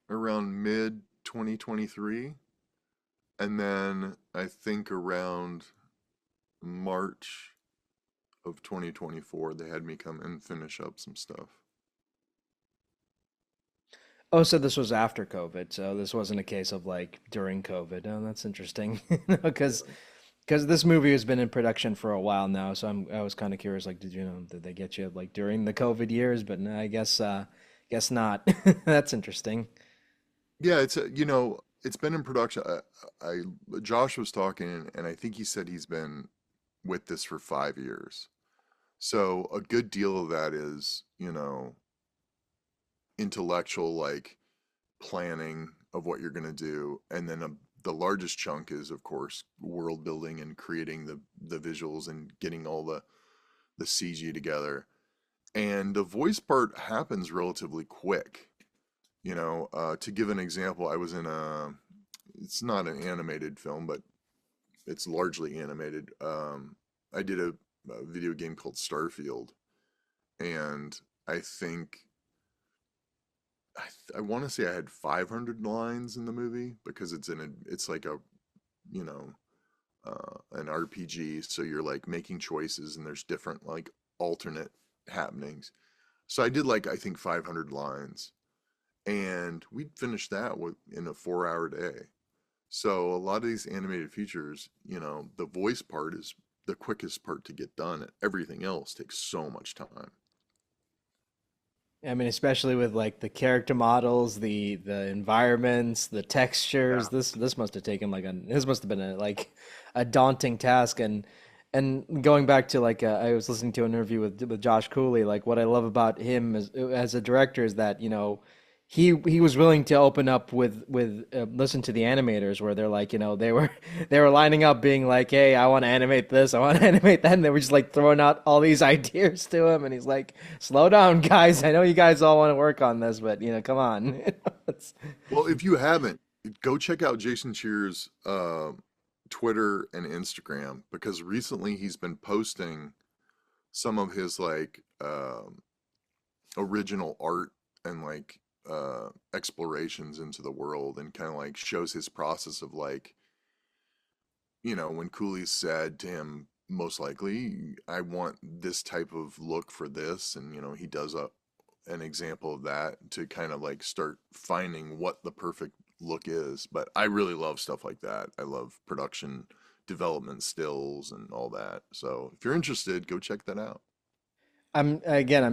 around mid 2023, and then I think around March of 2024, they had me come and finish up some stuff. Oh, so this was after COVID, so this wasn't a case of like during COVID. Oh, that's interesting. Because this movie has been in production for a while now, so I was kind of curious. Like, did they get you like during the COVID years? But no, I guess not. That's interesting. Yeah, it's been in production. I Josh was talking, and I think he said he's been with this for 5 years. So a good deal of that is, intellectual, like planning of what you're going to do, and then the largest chunk is, of course, world building and creating the visuals and getting all the CG together. And the voice part happens relatively quick. To give an example, I was in it's not an animated film, but it's largely animated. I did a video game called Starfield, and I think I want to say I had 500 lines in the movie because it's like you know, an RPG. So you're like making choices and there's different like alternate happenings. So I did like, I think 500 lines, and we'd finish that in a 4 hour day. So a lot of these animated features, the voice part is the quickest part to get done. Everything else takes so much time. I mean, especially with like the character models, the environments, the textures. Yeah. This must have taken this must have been a daunting task. And going back to I was listening to an interview with Josh Cooley. Like what I love about him as a director is that he was willing to open up with listen to the animators where they're like they were lining up being like, hey, I want to animate this, I want to animate that, and they were just like throwing out all these ideas to him, and he's like, slow down, guys, I know you guys all want to work on this, but come on. It's- Well, if you haven't, go check out Jason Cheer's Twitter and Instagram, because recently he's been posting some of his like original art and like explorations into the world, and kind of like shows his process of like, when Cooley said to him, most likely, I want this type of look for this, and he does an example of that to kind of like start finding what the perfect look is. But I really love stuff like that. I love production development stills and all that. So if you're interested, go check that out. I'm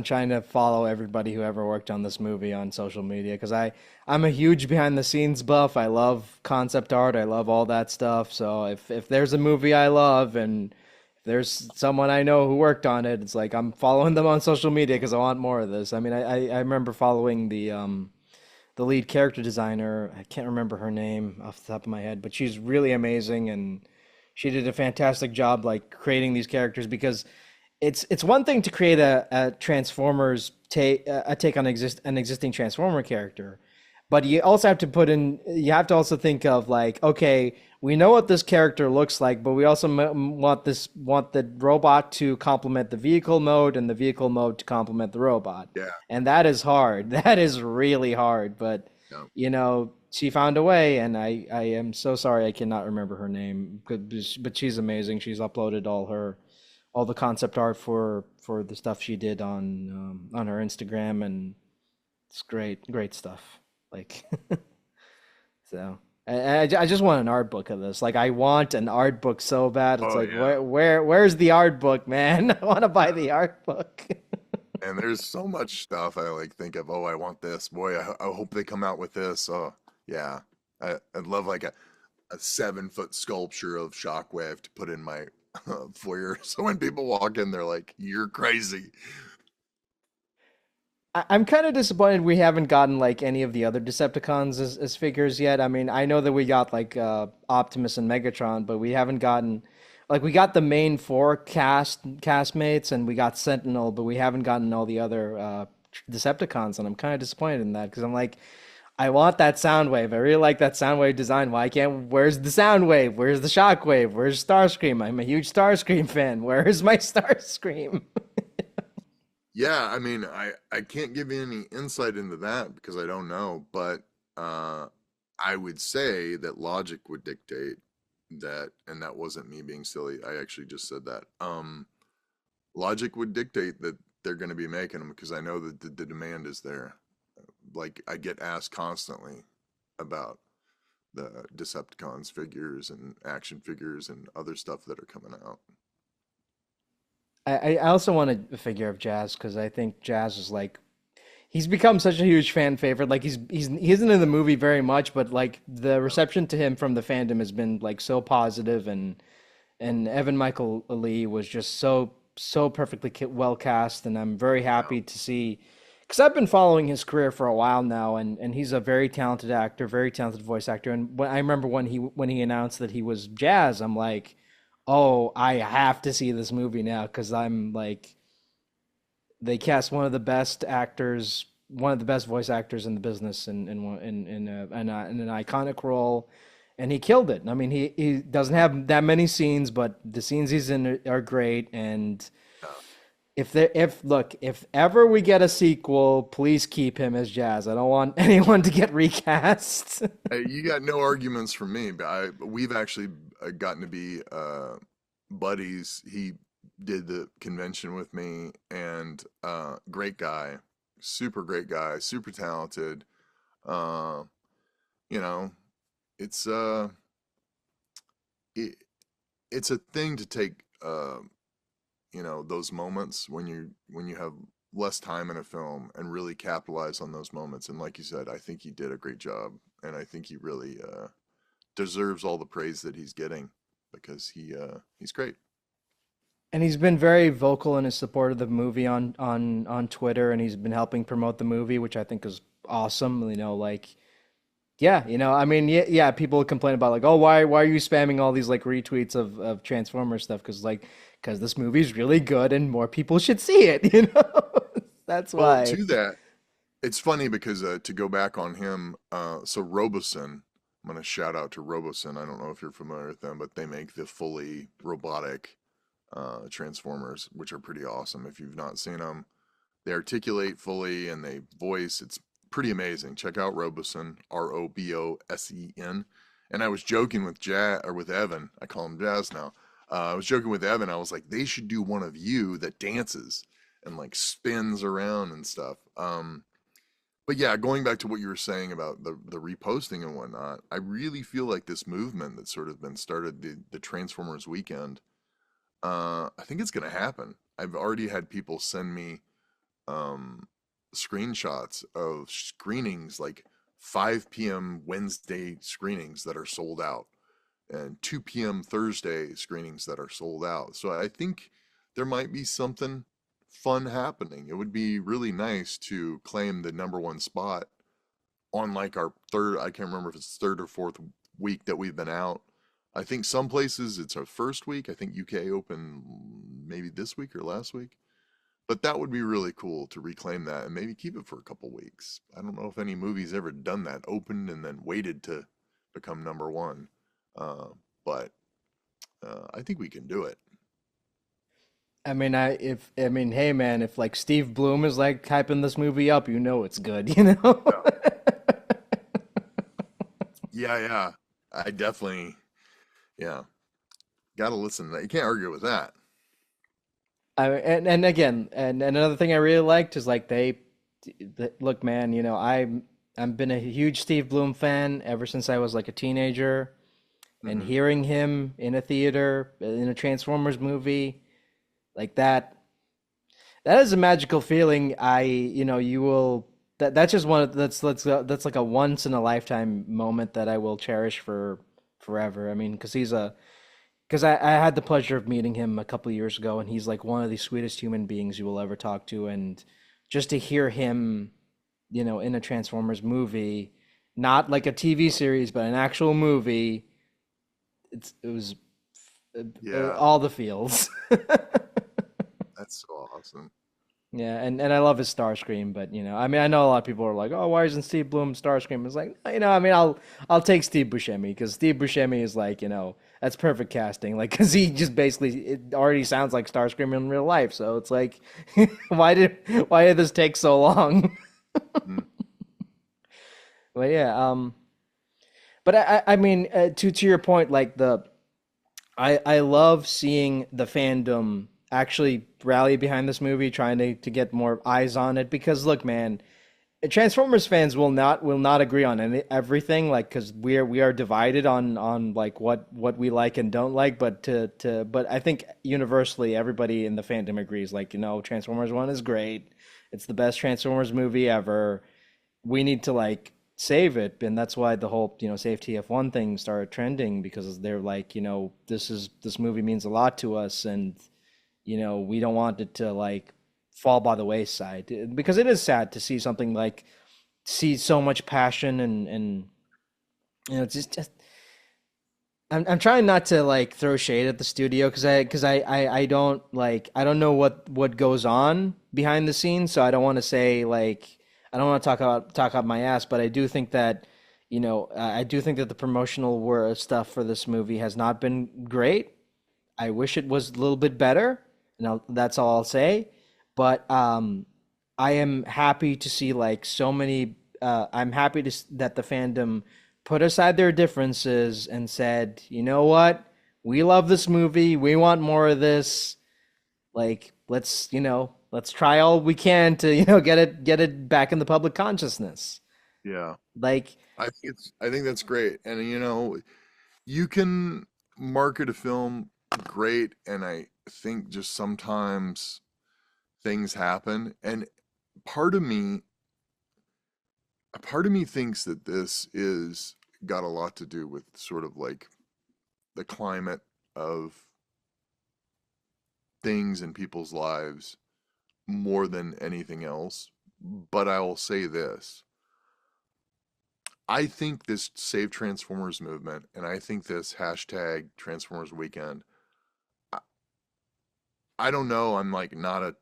trying to follow everybody who ever worked on this movie on social media because I'm a huge behind the scenes buff. I love concept art. I love all that stuff. So if there's a movie I love and if there's someone I know who worked on it, it's like I'm following them on social media because I want more of this. I mean, I remember following the lead character designer. I can't remember her name off the top of my head, but she's really amazing and she did a fantastic job like creating these characters because it's one thing to create a Transformers take on an existing Transformer character, But you also have to put in, you have to also think of like, okay, we know what this character looks like, but we also want the robot to complement the vehicle mode and the vehicle mode to complement the robot. Yeah, And that is hard. That is really hard. But, yeah. she found a way, and I am so sorry I cannot remember her name, but she's amazing. She's uploaded all the concept art for the stuff she did on her Instagram, and it's great stuff. Like, so I just want an art book of this. Like, I want an art book so bad. It's Oh like, yeah. where's the art book, man? I want to buy the art book. And there's so much stuff I like think of. Oh, I want this. Boy, I hope they come out with this. Oh, yeah. I'd love like a 7 foot sculpture of Shockwave to put in my foyer. So when people walk in, they're like, "You're crazy." I'm kind of disappointed we haven't gotten like any of the other Decepticons as figures yet. I mean, I know that we got like Optimus and Megatron, but we haven't gotten like we got the main four castmates and we got Sentinel, but we haven't gotten all the other Decepticons, and I'm kind of disappointed in that because I'm like, I want that Soundwave. I really like that Soundwave design. Why can't? Where's the Soundwave? Where's the Shockwave? Where's Starscream? I'm a huge Starscream fan. Where's my Starscream? Yeah, I mean, I can't give you any insight into that because I don't know, but uh, I would say that logic would dictate that, and that wasn't me being silly. I actually just said that. Logic would dictate that they're going to be making them because I know that the demand is there. Like I get asked constantly about the Decepticons figures and action figures and other stuff that are coming out. I also want a figure of Jazz because I think Jazz is like he's become such a huge fan favorite. Like he isn't in the movie very much, but like the No. reception to him from the fandom has been like so positive, and Evan Michael Lee was just so perfectly well cast, and I'm very Yeah. happy to see because I've been following his career for a while now, and he's a very talented actor, very talented voice actor. And I remember when he announced that he was Jazz, I'm like, oh, I have to see this movie now because I'm like they cast one of the best actors, one of the best voice actors in the business, in an iconic role, and he killed it. I mean, he doesn't have that many scenes, but the scenes he's in are great. And Yeah. if ever we get a sequel, please keep him as Jazz. I don't want anyone to get recast. Hey, you got no arguments from me, but we've actually gotten to be buddies. He did the convention with me, and great guy, super great guy, super talented. Uh, you know, it's it, it's a thing to take those moments when you have less time in a film and really capitalize on those moments. And like you said, I think he did a great job, and I think he really deserves all the praise that he's getting because he's great. And he's been very vocal in his support of the movie on Twitter, and he's been helping promote the movie, which I think is awesome. Like yeah, I mean, yeah, people complain about like, oh, why are you spamming all these like retweets of Transformers stuff? Because this movie's really good and more people should see it. That's Well, why. to that, it's funny because to go back on him, so Robosen, I'm gonna shout out to Robosen. I don't know if you're familiar with them, but they make the fully robotic Transformers, which are pretty awesome. If you've not seen them, they articulate fully and they voice. It's pretty amazing. Check out Robosen, Robosen. And I was joking with with Evan. I call him Jazz now. I was joking with Evan. I was like, they should do one of you that dances and like spins around and stuff. But yeah, going back to what you were saying about the reposting and whatnot, I really feel like this movement that's sort of been started, the Transformers weekend, I think it's gonna happen. I've already had people send me um, screenshots of screenings like 5 p.m. Wednesday screenings that are sold out and 2 p.m. Thursday screenings that are sold out. So I think there might be something fun happening. It would be really nice to claim the number one spot on like our third, I can't remember if it's third or fourth week that we've been out. I think some places it's our first week. I think UK opened maybe this week or last week. But that would be really cool to reclaim that and maybe keep it for a couple weeks. I don't know if any movie's ever done that, opened and then waited to become number one. Uh, but I think we can do it. I mean, hey man, if like Steve Bloom is like hyping this movie up, you know it's good, you know? Yeah, yeah, yeah. I definitely, yeah, got to listen to that. You can't argue with that. And again, and another thing I really liked is like look, man, I've been a huge Steve Bloom fan ever since I was like a teenager, and Hmm. hearing him in a theater in a Transformers movie like that is a magical feeling. You will that's just that's like a once in a lifetime moment that I will cherish for forever. I mean, because I had the pleasure of meeting him a couple of years ago, and he's like one of the sweetest human beings you will ever talk to. And just to hear him, in a Transformers movie, not like a TV series, but an actual movie, it was Yeah, all the feels. that's so awesome. Yeah, and I love his Starscream, but I mean, I know a lot of people are like, "Oh, why isn't Steve Bloom Starscream?" It's like, I mean, I'll take Steve Buscemi because Steve Buscemi is like, that's perfect casting, like, because he just basically it already sounds like Starscream in real life. So it's like, why did this take so long? Mm. But yeah, but I mean, to your point, like I love seeing the fandom actually rally behind this movie, trying to get more eyes on it. Because look, man, Transformers fans will not agree on everything, like because we are divided on like what we like and don't like. But I think universally everybody in the fandom agrees, like Transformers One is great. It's the best Transformers movie ever. We need to like save it, and that's why the whole save TF1 thing started trending, because they're like, this movie means a lot to us, and we don't want it to like fall by the wayside, because it is sad to see something like see so much passion, and it's just I'm trying not to like throw shade at the studio, because I don't like, I don't know what goes on behind the scenes, so I don't want to say like, I don't want to talk out my ass, but I do think that I do think that the promotional stuff for this movie has not been great. I wish it was a little bit better, and that's all I'll say. But I am happy to see like so many. I'm happy that the fandom put aside their differences and said, you know what, we love this movie. We want more of this. Like, let's try all we can to get it back in the public consciousness. Yeah, Like, I think that's great. And you can market a film great, and I think just sometimes things happen. And part of me, part of me thinks that this is got a lot to do with sort of like the climate of things in people's lives more than anything else. But I will say this. I think this Save Transformers movement, and I think this hashtag Transformers Weekend, I, I don't know, I'm like not a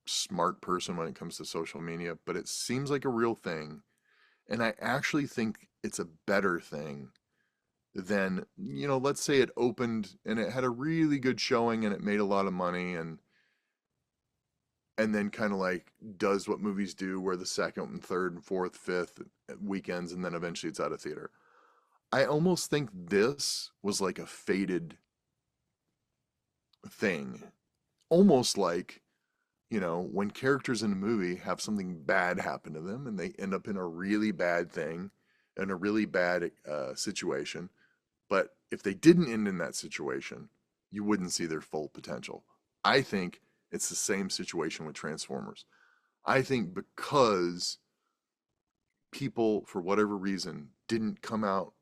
smart person when it comes to social media, but it seems like a real thing. And I actually think it's a better thing than, let's say it opened and it had a really good showing and it made a lot of money, and then kind of like does what movies do where the second and third and fourth, fifth weekends, and then eventually it's out of theater. I almost think this was like a fated thing. Almost like, when characters in a movie have something bad happen to them and they end up in a really bad thing, in a really bad situation. But if they didn't end in that situation, you wouldn't see their full potential. I think it's the same situation with Transformers. I think because people, for whatever reason, didn't come out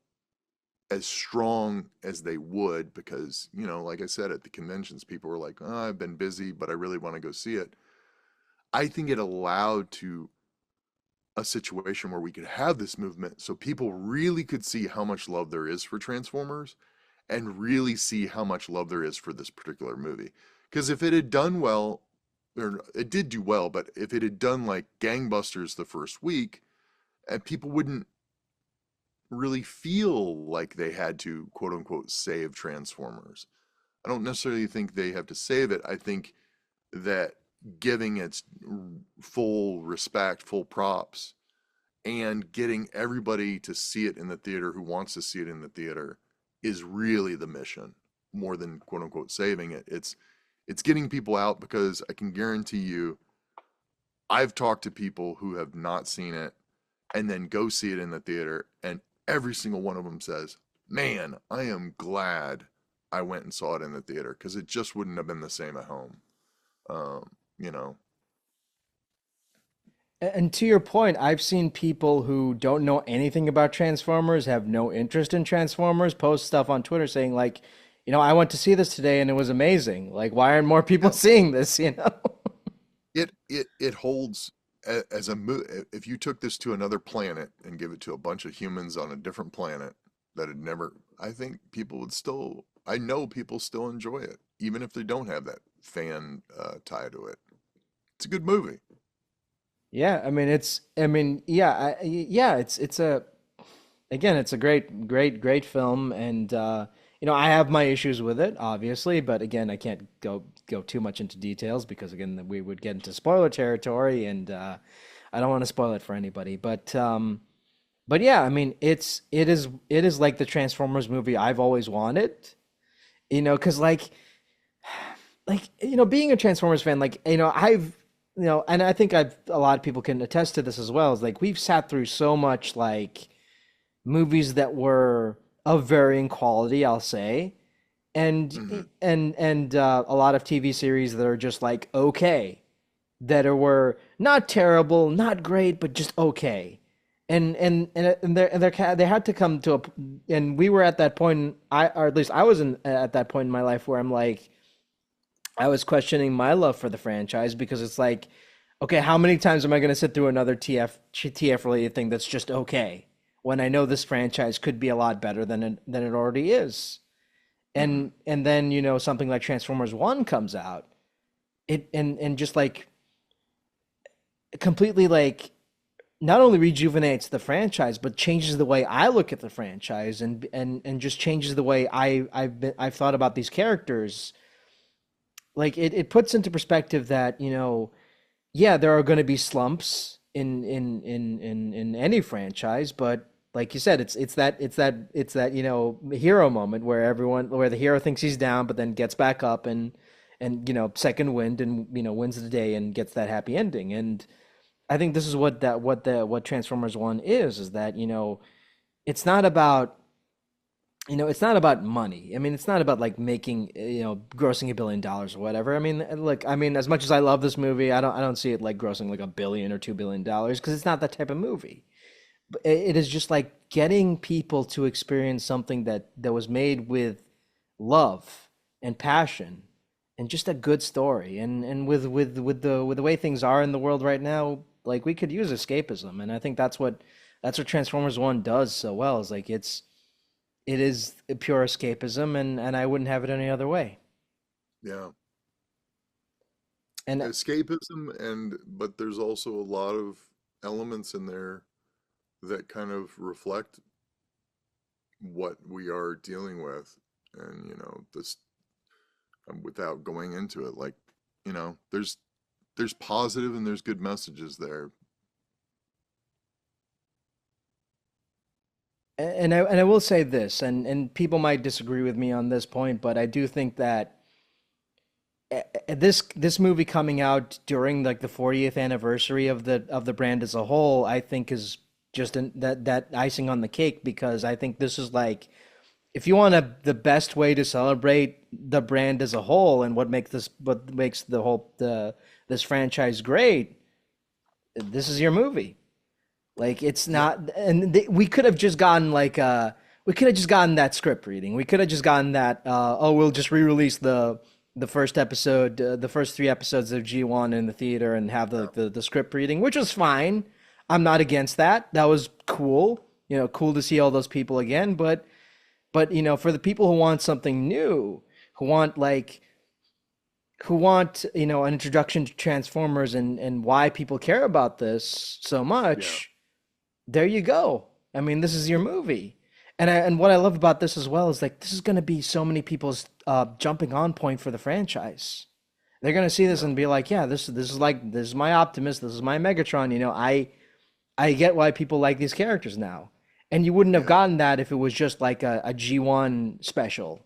as strong as they would, because, like I said, at the conventions, people were like, oh, I've been busy, but I really want to go see it. I think it allowed to a situation where we could have this movement so people really could see how much love there is for Transformers and really see how much love there is for this particular movie. Because if it had done well, or it did do well, but if it had done like gangbusters the first week, and people wouldn't really feel like they had to quote unquote save Transformers. I don't necessarily think they have to save it. I think that giving its full respect, full props, and getting everybody to see it in the theater who wants to see it in the theater is really the mission more than quote unquote saving it. It's getting people out because I can guarantee you I've talked to people who have not seen it and then go see it in the theater, and every single one of them says, "Man, I am glad I went and saw it in the theater because it just wouldn't have been the same at home." You know, And to your point, I've seen people who don't know anything about Transformers, have no interest in Transformers, post stuff on Twitter saying like, I went to see this today and it was amazing. Like, why aren't more people yeah, seeing this, it holds as a if you took this to another planet and give it to a bunch of humans on a different planet that had never, I think people would still, I know people still enjoy it even if they don't have that fan tie to it. It's a good movie. Yeah, I mean yeah, yeah, it's a again, it's a great film, and I have my issues with it, obviously, but again, I can't go too much into details because again, we would get into spoiler territory, and I don't want to spoil it for anybody. But yeah, I mean, it is like the Transformers movie I've always wanted, because being a Transformers fan, like, I've, and I think a lot of people can attest to this as well, is like we've sat through so much like movies that were of varying quality, I'll say, Hmm. and a lot of TV series that are just like okay, that were not terrible, not great, but just okay. They had to come to and we were at that point, or at least I was at that point in my life where I'm like, I was questioning my love for the franchise because it's like, okay, how many times am I going to sit through another TF related thing that's just okay when I know this franchise could be a lot better than it already is? Hmm. And then, something like Transformers 1 comes out. And just like completely like not only rejuvenates the franchise but changes the way I look at the franchise, and just changes the way I've thought about these characters. Like it puts into perspective that, yeah, there are going to be slumps in any franchise, but like you said, it's that hero moment where the hero thinks he's down, but then gets back up and second wind, and wins the day and gets that happy ending. And I think this is what Transformers One is that it's not about it's not about money. I mean, it's not about like making, grossing $1 billion or whatever. I mean, look, I mean, as much as I love this movie, I don't see it like grossing like $1 billion or $2 billion because it's not that type of movie. But it is just like getting people to experience something that was made with love and passion and just a good story. And with the way things are in the world right now, like we could use escapism, and I think that's what Transformers One does so well. Is like it is a pure escapism, and I wouldn't have it any other way. Yeah. And Escapism, and but there's also a lot of elements in there that kind of reflect what we are dealing with, and this, without going into it, like, there's positive and there's good messages there. and I will say this, and people might disagree with me on this point, but I do think that this movie coming out during like the 40th anniversary of the brand as a whole, I think is just that icing on the cake, because I think this is like, if you want the best way to celebrate the brand as a whole and what makes this franchise great, this is your movie. Like it's Yeah. not, and we could have just gotten that script reading. We could have just gotten that. Oh, we'll just re-release the first episode, the first three episodes of G1 in the theater and have Yeah. the script reading, which was fine. I'm not against that. That was cool. Cool to see all those people again. But for the people who want something new, who want like who want, an introduction to Transformers and why people care about this so Yeah. much, there you go. I mean, this is your Yeah. movie. And what I love about this as well is like this is going to be so many people's jumping on point for the franchise. They're going to see this Yeah. and be like, yeah, this is my Optimus, this is my Megatron, I get why people like these characters now. And you wouldn't have Yeah. gotten that if it was just like a G1 special,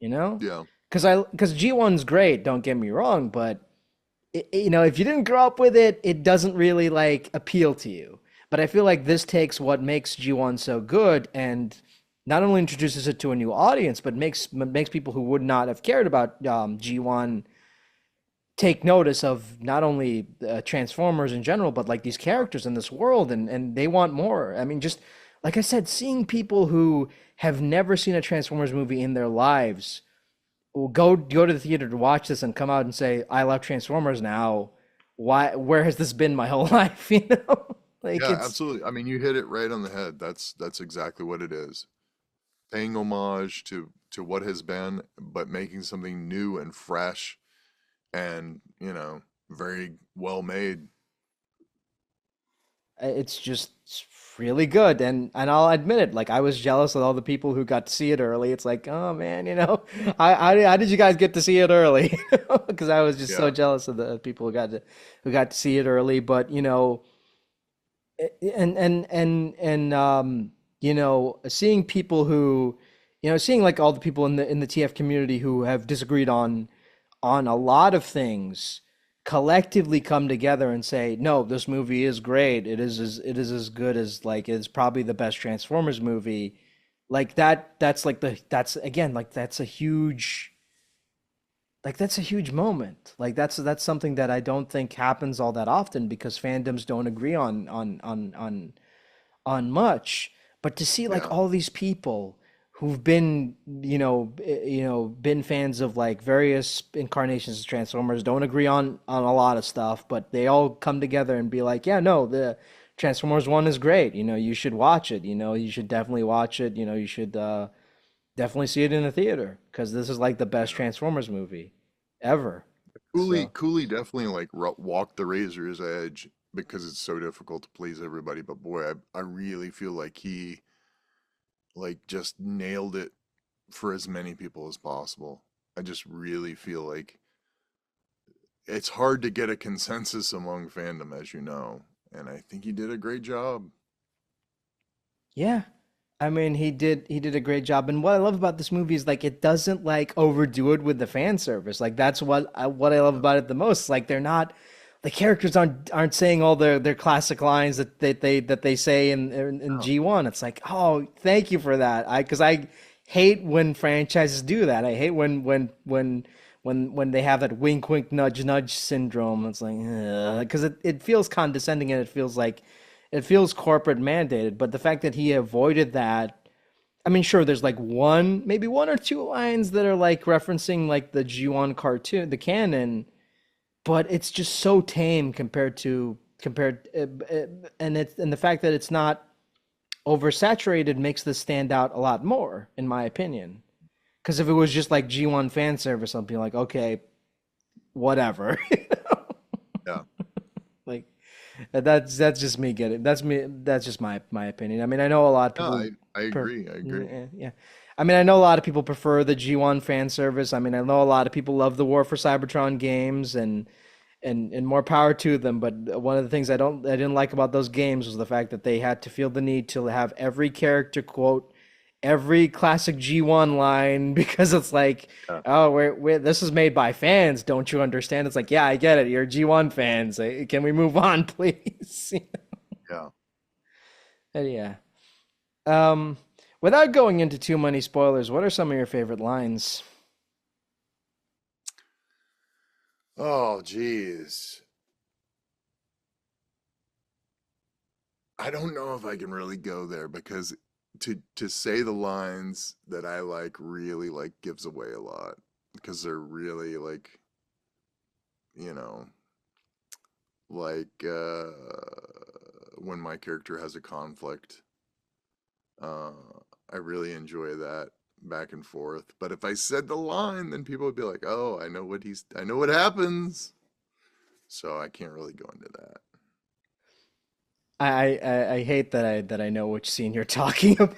you know? Yeah. Because G1's great, don't get me wrong, but if you didn't grow up with it, it doesn't really like appeal to you. But I feel like this takes what makes G1 so good and not only introduces it to a new audience, but makes people who would not have cared about G1 take notice of not only Transformers in general, but like these characters in this world, and they want more. I mean, just like I said, seeing people who have never seen a Transformers movie in their lives will go to the theater to watch this and come out and say, "I love Transformers now." Why? Where has this been my whole life? Like Yeah, it's absolutely. I mean, you hit it right on the head. That's exactly what it is. Paying homage to what has been, but making something new and fresh and, very well made. it's just it's really good, and I'll admit it. Like I was jealous of all the people who got to see it early. It's like, oh man, how did you guys get to see it early? Because I was just so Yeah. jealous of the people who got to see it early. But seeing people who, seeing like all the people in the TF community who have disagreed on a lot of things collectively come together and say, no, this movie is great. It is as good as like it's probably the best Transformers movie. Like that's like that's again like that's a huge moment. Like that's something that I don't think happens all that often because fandoms don't agree on much. But to see like Yeah. all these people who've been, been fans of like various incarnations of Transformers, don't agree on a lot of stuff, but they all come together and be like, yeah, no, the Transformers one is great. You should watch it. You should definitely watch it. You should definitely see it in the theater because this is like the best Yeah. Transformers movie ever. Cooley So Cooley definitely like walked the razor's edge because it's so difficult to please everybody. But boy, I really feel like he like just nailed it for as many people as possible. I just really feel like it's hard to get a consensus among fandom, as you know, and I think he did a great job. yeah, I mean, he did a great job. And what I love about this movie is like it doesn't like overdo it with the fan service. Like that's what I love Yeah. about it the most. Like they're not the characters aren't saying all their classic lines that they say in Oh, G1. It's like, "Oh, thank you for that." Because I hate when franchises do that. I hate when they have that wink wink nudge nudge syndrome. It's like because it feels condescending and it feels corporate mandated. But the fact that he avoided that, I mean, sure, there's like maybe one or two lines that are like referencing like the G1 cartoon, the canon, but it's just so tame and the fact that it's not oversaturated makes this stand out a lot more, in my opinion. Because if it was just like G1 fan service, I'd be like, okay, whatever. yeah. Like that's just me getting that's me that's just my opinion. I mean, I know a lot of No, I people I per agree. I agree. yeah. I mean, I know a lot of people prefer the G1 fan service. I mean, I know a lot of people love the War for Cybertron games and more power to them, but one of the things I didn't like about those games was the fact that they had to feel the need to have every character quote every classic G1 line because it's like, Yeah. oh, this is made by fans, don't you understand? It's like, yeah, I get it. You're G1 fans. Can we move on, please? Yeah. And yeah. Um, Without going into too many spoilers, what are some of your favorite lines? Oh, geez. I don't know if I can really go there because to say the lines that I like really like gives away a lot because they're really like, you know, like when my character has a conflict. Uh I really enjoy that. back and forth. But if I said the line, then people would be like, "Oh, I know what happens." So I can't really go into that. I hate that I know which scene you're talking about.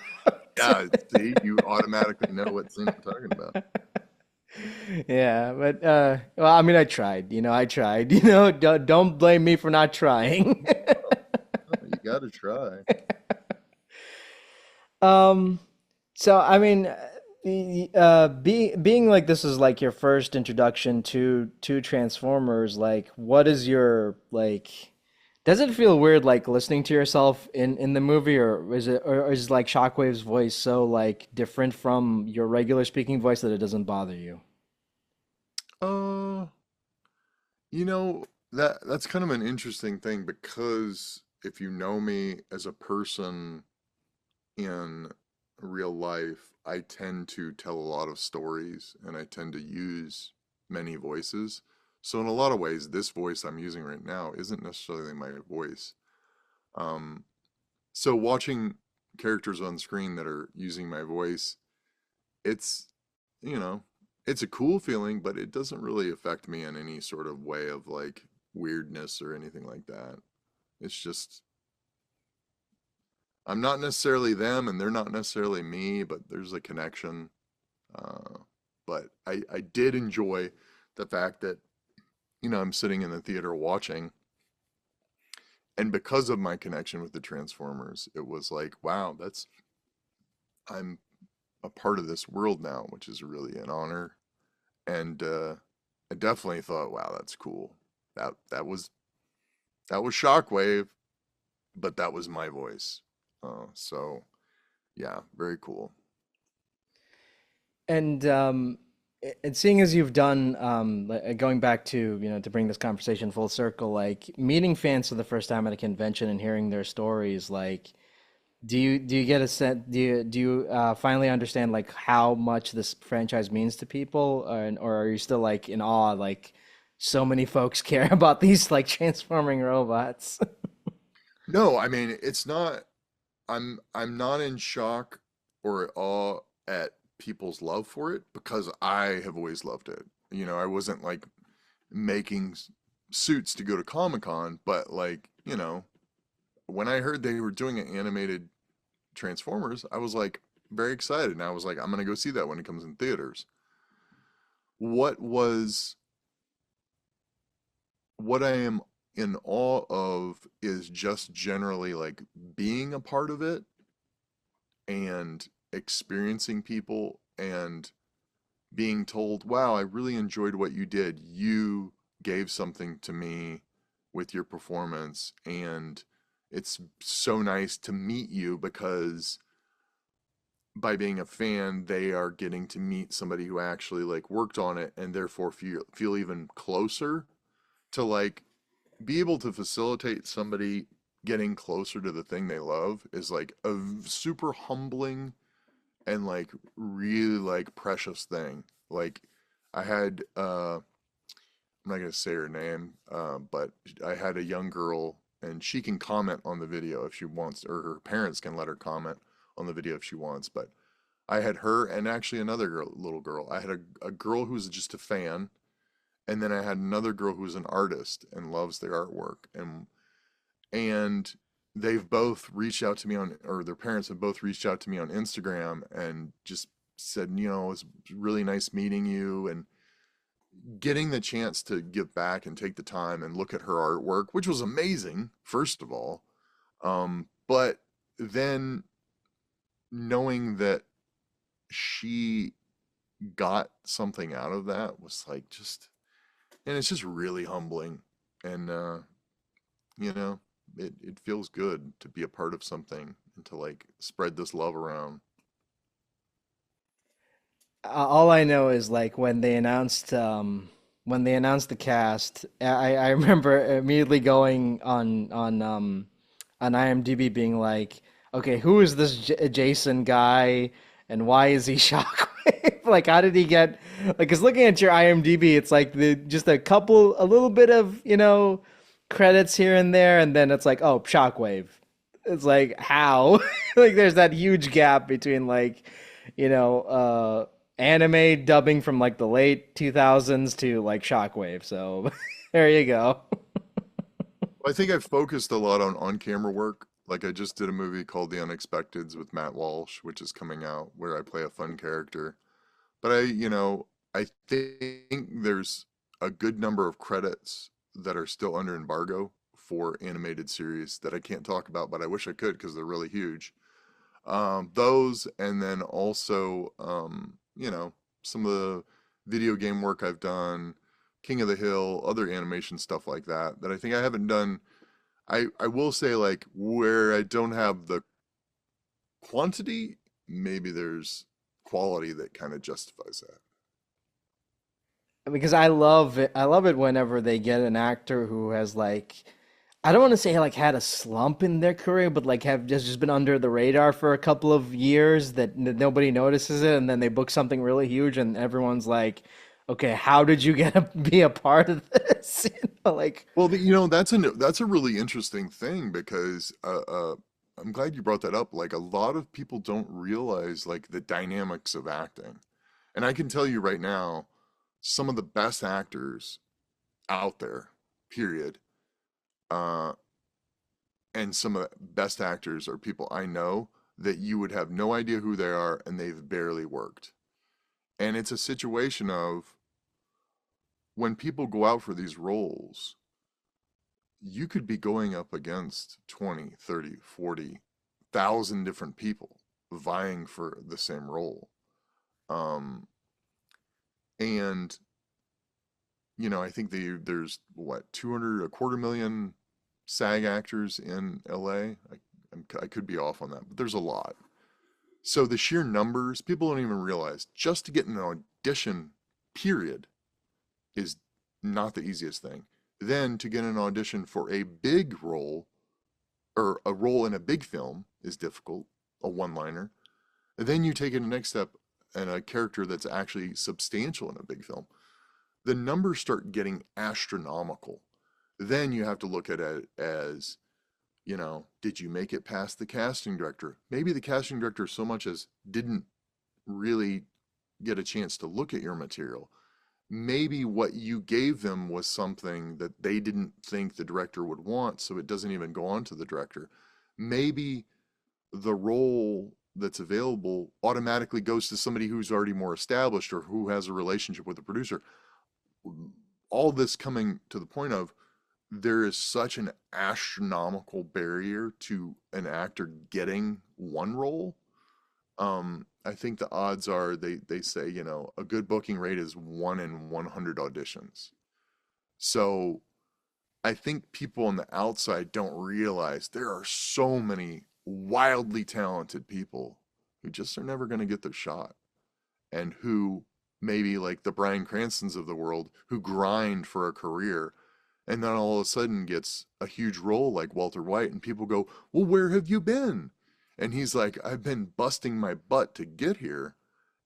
Yeah, see, you automatically know what scene I'm talking about. Yeah, but well, I mean, I tried. I tried. Don't blame me for not trying. Oh, oh, you got to try. Um, so I mean, being like this is like your first introduction to Transformers, like what is your like does it feel weird like listening to yourself in the movie, or is like Shockwave's voice so like different from your regular speaking voice that it doesn't bother you? Uh, you know, that's kind of an interesting thing because if you know me as a person in real life, I tend to tell a lot of stories and I tend to use many voices. So in a lot of ways, this voice I'm using right now isn't necessarily my voice. Um, so watching characters on screen that are using my voice, it's, you know, it's a cool feeling, but it doesn't really affect me in any sort of way of like weirdness or anything like that. It's just I'm not necessarily them and they're not necessarily me, but there's a connection. Uh, but I did enjoy the fact that, I'm sitting in the theater watching, and because of my connection with the Transformers, it was like, wow, I'm a part of this world now, which is really an honor. And I definitely thought, wow, that's cool. That was Shockwave, but that was my voice. So yeah, very cool. And and seeing as you've done, going back to, to bring this conversation full circle, like meeting fans for the first time at a convention and hearing their stories, like, do you get a sense, do you finally understand like how much this franchise means to people, or are you still like in awe, like so many folks care about these like transforming robots? No, I mean it's not. I'm not in shock or at awe at people's love for it because I have always loved it. I wasn't like making suits to go to Comic-Con, but like, when I heard they were doing an animated Transformers, I was like very excited and I was like, I'm gonna go see that when it comes in theaters. What was what I am in awe of is just generally like being a part of it and experiencing people and being told, wow, I really enjoyed what you did. You gave something to me with your performance, and it's so nice to meet you because by being a fan, they are getting to meet somebody who actually like worked on it and therefore feel even closer to like be able to facilitate somebody getting closer to the thing they love is like a super humbling and like really like precious thing. Like I had I'm not gonna say her name, but I had a young girl and she can comment on the video if she wants, or her parents can let her comment on the video if she wants. But I had her and actually another girl, little girl. I had a girl who was just a fan, and then I had another girl who's an artist and loves their artwork. And they've both reached out to me on, or their parents have both reached out to me on Instagram and just said, it's really nice meeting you, and getting the chance to give back and take the time and look at her artwork, which was amazing, first of all. But then knowing that she got something out of that was like and it's just really humbling. And, you know, it feels good to be a part of something and to like spread this love around. All I know is like when they announced the cast, I remember immediately going on IMDb being like, okay, who is this Jason guy and why is he Shockwave? Like, how did he get like? Because looking at your IMDb, it's like the just a little bit of credits here and there, and then it's like, oh, Shockwave. It's like how like there's that huge gap between like you know, anime dubbing from like the late 2000s to like Shockwave. So there you go. I think I've focused a lot on camera work. Like I just did a movie called The Unexpecteds with Matt Walsh, which is coming out, where I play a fun character. But I think there's a good number of credits that are still under embargo for animated series that I can't talk about, but I wish I could because they're really huge. Those, and then also, some of the video game work I've done, King of the Hill, other animation stuff like that, that I think I haven't done. I will say, like, where I don't have the quantity, maybe there's quality that kind of justifies that. Because I love it. I love it whenever they get an actor who has like, I don't want to say like had a slump in their career, but like have just been under the radar for a couple of years that nobody notices it, and then they book something really huge, and everyone's like, "Okay, how did you get to be a part of this?" Like, Well, that's a really interesting thing because I'm glad you brought that up. Like a lot of people don't realize like the dynamics of acting. And I can tell you right now, some of the best actors out there, period, uh, and some of the best actors are people I know that you would have no idea who they are and they've barely worked. And it's a situation of when people go out for these roles, you could be going up against 20, 30, 40,000 different people vying for the same role. Um, and I think there's what 200, a quarter million SAG actors in LA. I could be off on that, but there's a lot. So the sheer numbers, people don't even realize just to get an audition, period, is not the easiest thing. Then to get an audition for a big role or a role in a big film is difficult, a one-liner. Then you take it the next step and a character that's actually substantial in a big film. The numbers start getting astronomical. Then you have to look at it as, did you make it past the casting director? Maybe the casting director so much as didn't really get a chance to look at your material. Maybe what you gave them was something that they didn't think the director would want, so it doesn't even go on to the director. Maybe the role that's available automatically goes to somebody who's already more established or who has a relationship with the producer. All this coming to the point of there is such an astronomical barrier to an actor getting one role. I think the odds are they say, a good booking rate is 1 in 100 auditions. So I think people on the outside don't realize there are so many wildly talented people who just are never going to get their shot and who maybe like the Bryan Cranstons of the world who grind for a career and then all of a sudden gets a huge role like Walter White and people go, "Well, where have you been?" And he's like, "I've been busting my butt to get here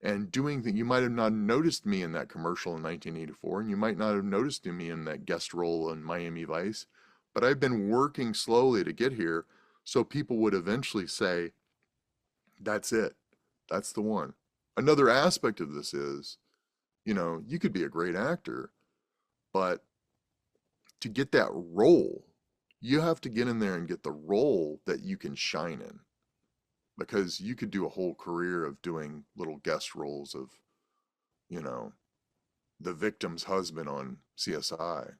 and doing that. You might have not noticed me in that commercial in 1984 and you might not have noticed me in that guest role in Miami Vice, but I've been working slowly to get here so people would eventually say, that's it. That's the one." Another aspect of this is, you could be a great actor, but to get that role, you have to get in there and get the role that you can shine in. Because you could do a whole career of doing little guest roles of, you know, the victim's husband on CSI.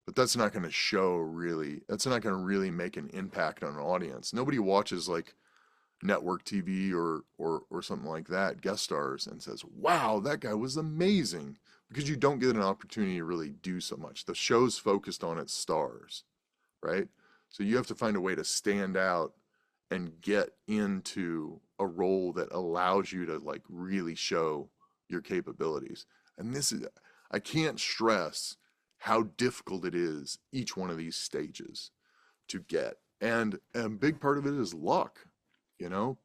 But that's not going to show really, that's not going to really make an impact on an audience. Nobody watches like network TV or something like that, guest stars, and says, "Wow, that guy was amazing," because you don't get an opportunity to really do so much. The show's focused on its stars, right? So you have to find a way to stand out and get into a role that allows you to like really show your capabilities. And this is, I can't stress how difficult it is each one of these stages to get. And a big part of it is luck,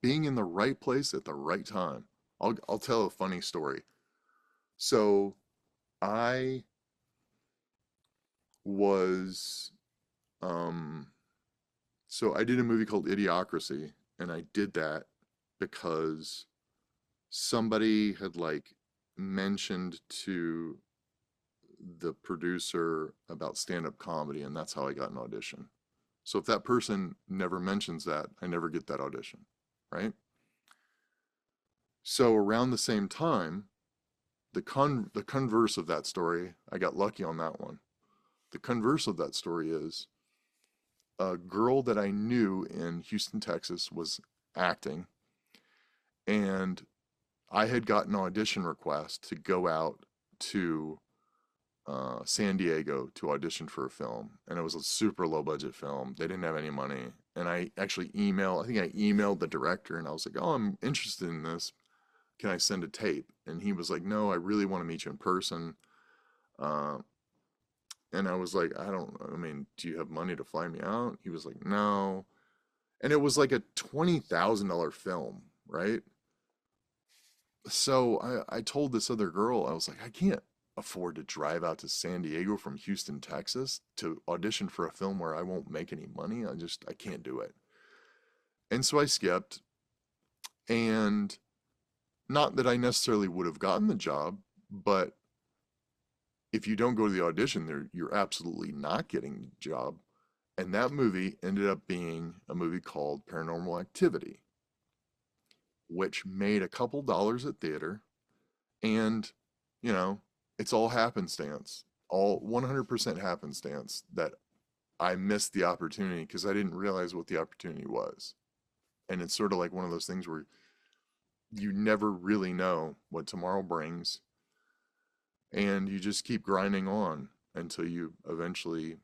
being in the right place at the right time. I'll tell a funny story. So I was um so I did a movie called Idiocracy, and I did that because somebody had like mentioned to the producer about stand-up comedy, and that's how I got an audition. So if that person never mentions that, I never get that audition, right? So around the same time, the converse of that story, I got lucky on that one. The converse of that story is a girl that I knew in Houston, Texas was acting, and I had gotten an audition request to go out to San Diego to audition for a film, and it was a super low budget film. They didn't have any money, and I think I emailed the director, and I was like, "Oh, I'm interested in this. Can I send a tape?" And he was like, "No, I really want to meet you in person." Uh, and I was like, I mean, do you have money to fly me out?" He was like, "No." And it was like a $20,000 film, right? So I told this other girl, I was like, I can't afford to drive out to San Diego from Houston, Texas to audition for a film where I won't make any money. I can't do it. And so I skipped. And not that I necessarily would have gotten the job, but if you don't go to the audition there, you're absolutely not getting the job. And that movie ended up being a movie called Paranormal Activity, which made a couple dollars at theater. And, you know, it's all happenstance, all 100% happenstance that I missed the opportunity because I didn't realize what the opportunity was. And it's sort of like one of those things where you never really know what tomorrow brings, and you just keep grinding on until you eventually,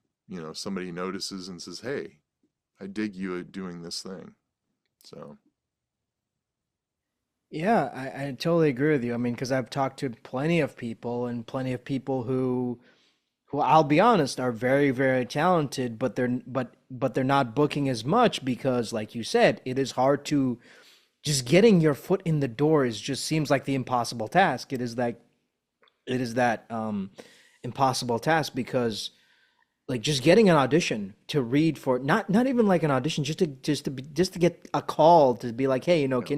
somebody notices and says, "Hey, I dig you at doing this thing." So, Yeah, I totally agree with you. I mean, because I've talked to plenty of people and plenty of people who I'll be honest are very, very talented, but they're not booking as much because, like you said, it is hard to just getting your foot in the door is just seems like the impossible task. It is that impossible task because like just getting an audition to read for not even like an audition just to get a call to be like, hey, yeah,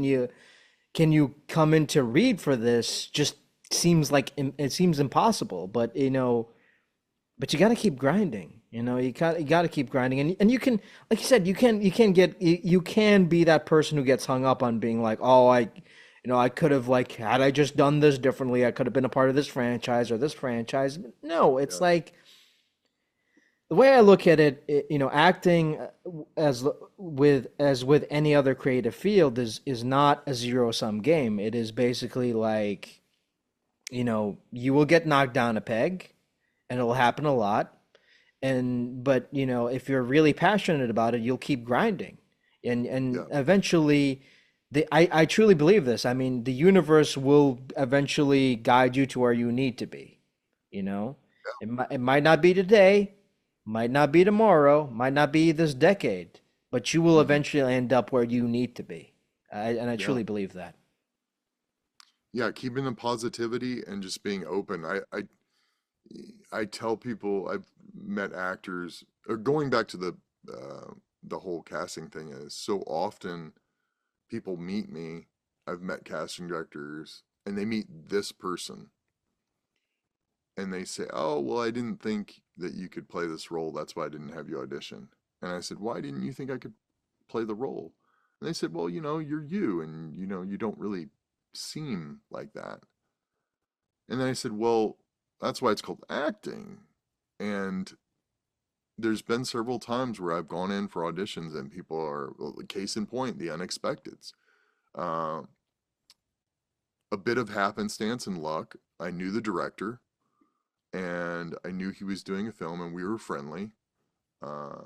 can you come in to read for this, just seems like it seems impossible, but you got to keep grinding. You got to keep grinding, and you can, like you said, you can be that person who gets hung up on being like, oh, I could have, like, had I just done this differently, I could have been a part of this franchise or this franchise. No, it's yeah, like the way I look at it, acting as with any other creative field is not a zero sum game. It is basically like, you will get knocked down a peg, and it'll happen a lot. But if you're really passionate about it, you'll keep grinding, and yeah, eventually, I truly believe this. I mean, the universe will eventually guide you to where you need to be. You know, it might not be today, might not be tomorrow, might not be this decade, but you will hmm eventually end up where you need to be. And I yeah, truly believe that. yeah. Keeping the positivity and just being open. I tell people I've met actors, or going back to the whole casting thing is so often people meet me. I've met casting directors, and they meet this person, and they say, "Oh, well, I didn't think that you could play this role. That's why I didn't have you audition." And I said, "Why didn't you think I could play the role?" And they said, "Well, you're you, and you don't really seem like that." And then I said, "Well, that's why it's called acting." And there's been several times where I've gone in for auditions and people are, well, case in point, the unexpecteds. Uh, a bit of happenstance and luck. I knew the director, and I knew he was doing a film, and we were friendly.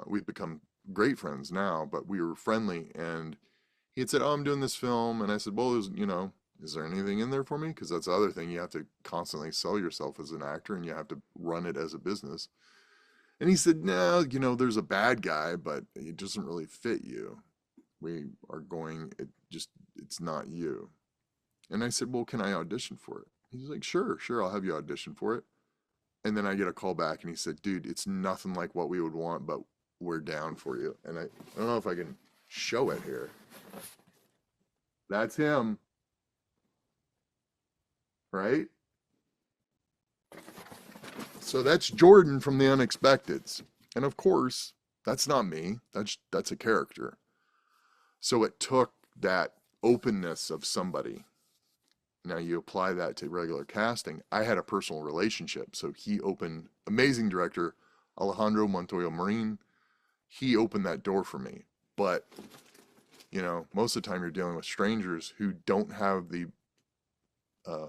We've become great friends now, but we were friendly. And he had said, "Oh, I'm doing this film." And I said, "Well, is there anything in there for me?" Because that's the other thing. You have to constantly sell yourself as an actor, and you have to run it as a business. And he said, "No, there's a bad guy, but it doesn't really fit you. We are going, it's not you." And I said, "Well, can I audition for it?" He's like, "Sure, sure, I'll have you audition for it." And then I get a call back and he said, "Dude, it's nothing like what we would want, but we're down for you." And I don't know if I can show it here. That's him. right? So that's Jordan from the Unexpecteds. And of course, that's not me. That's a character. So it took that openness of somebody. Now you apply that to regular casting. I had a personal relationship. So he opened, amazing director Alejandro Montoya Marin. He opened that door for me. But, most of the time you're dealing with strangers who don't have uh,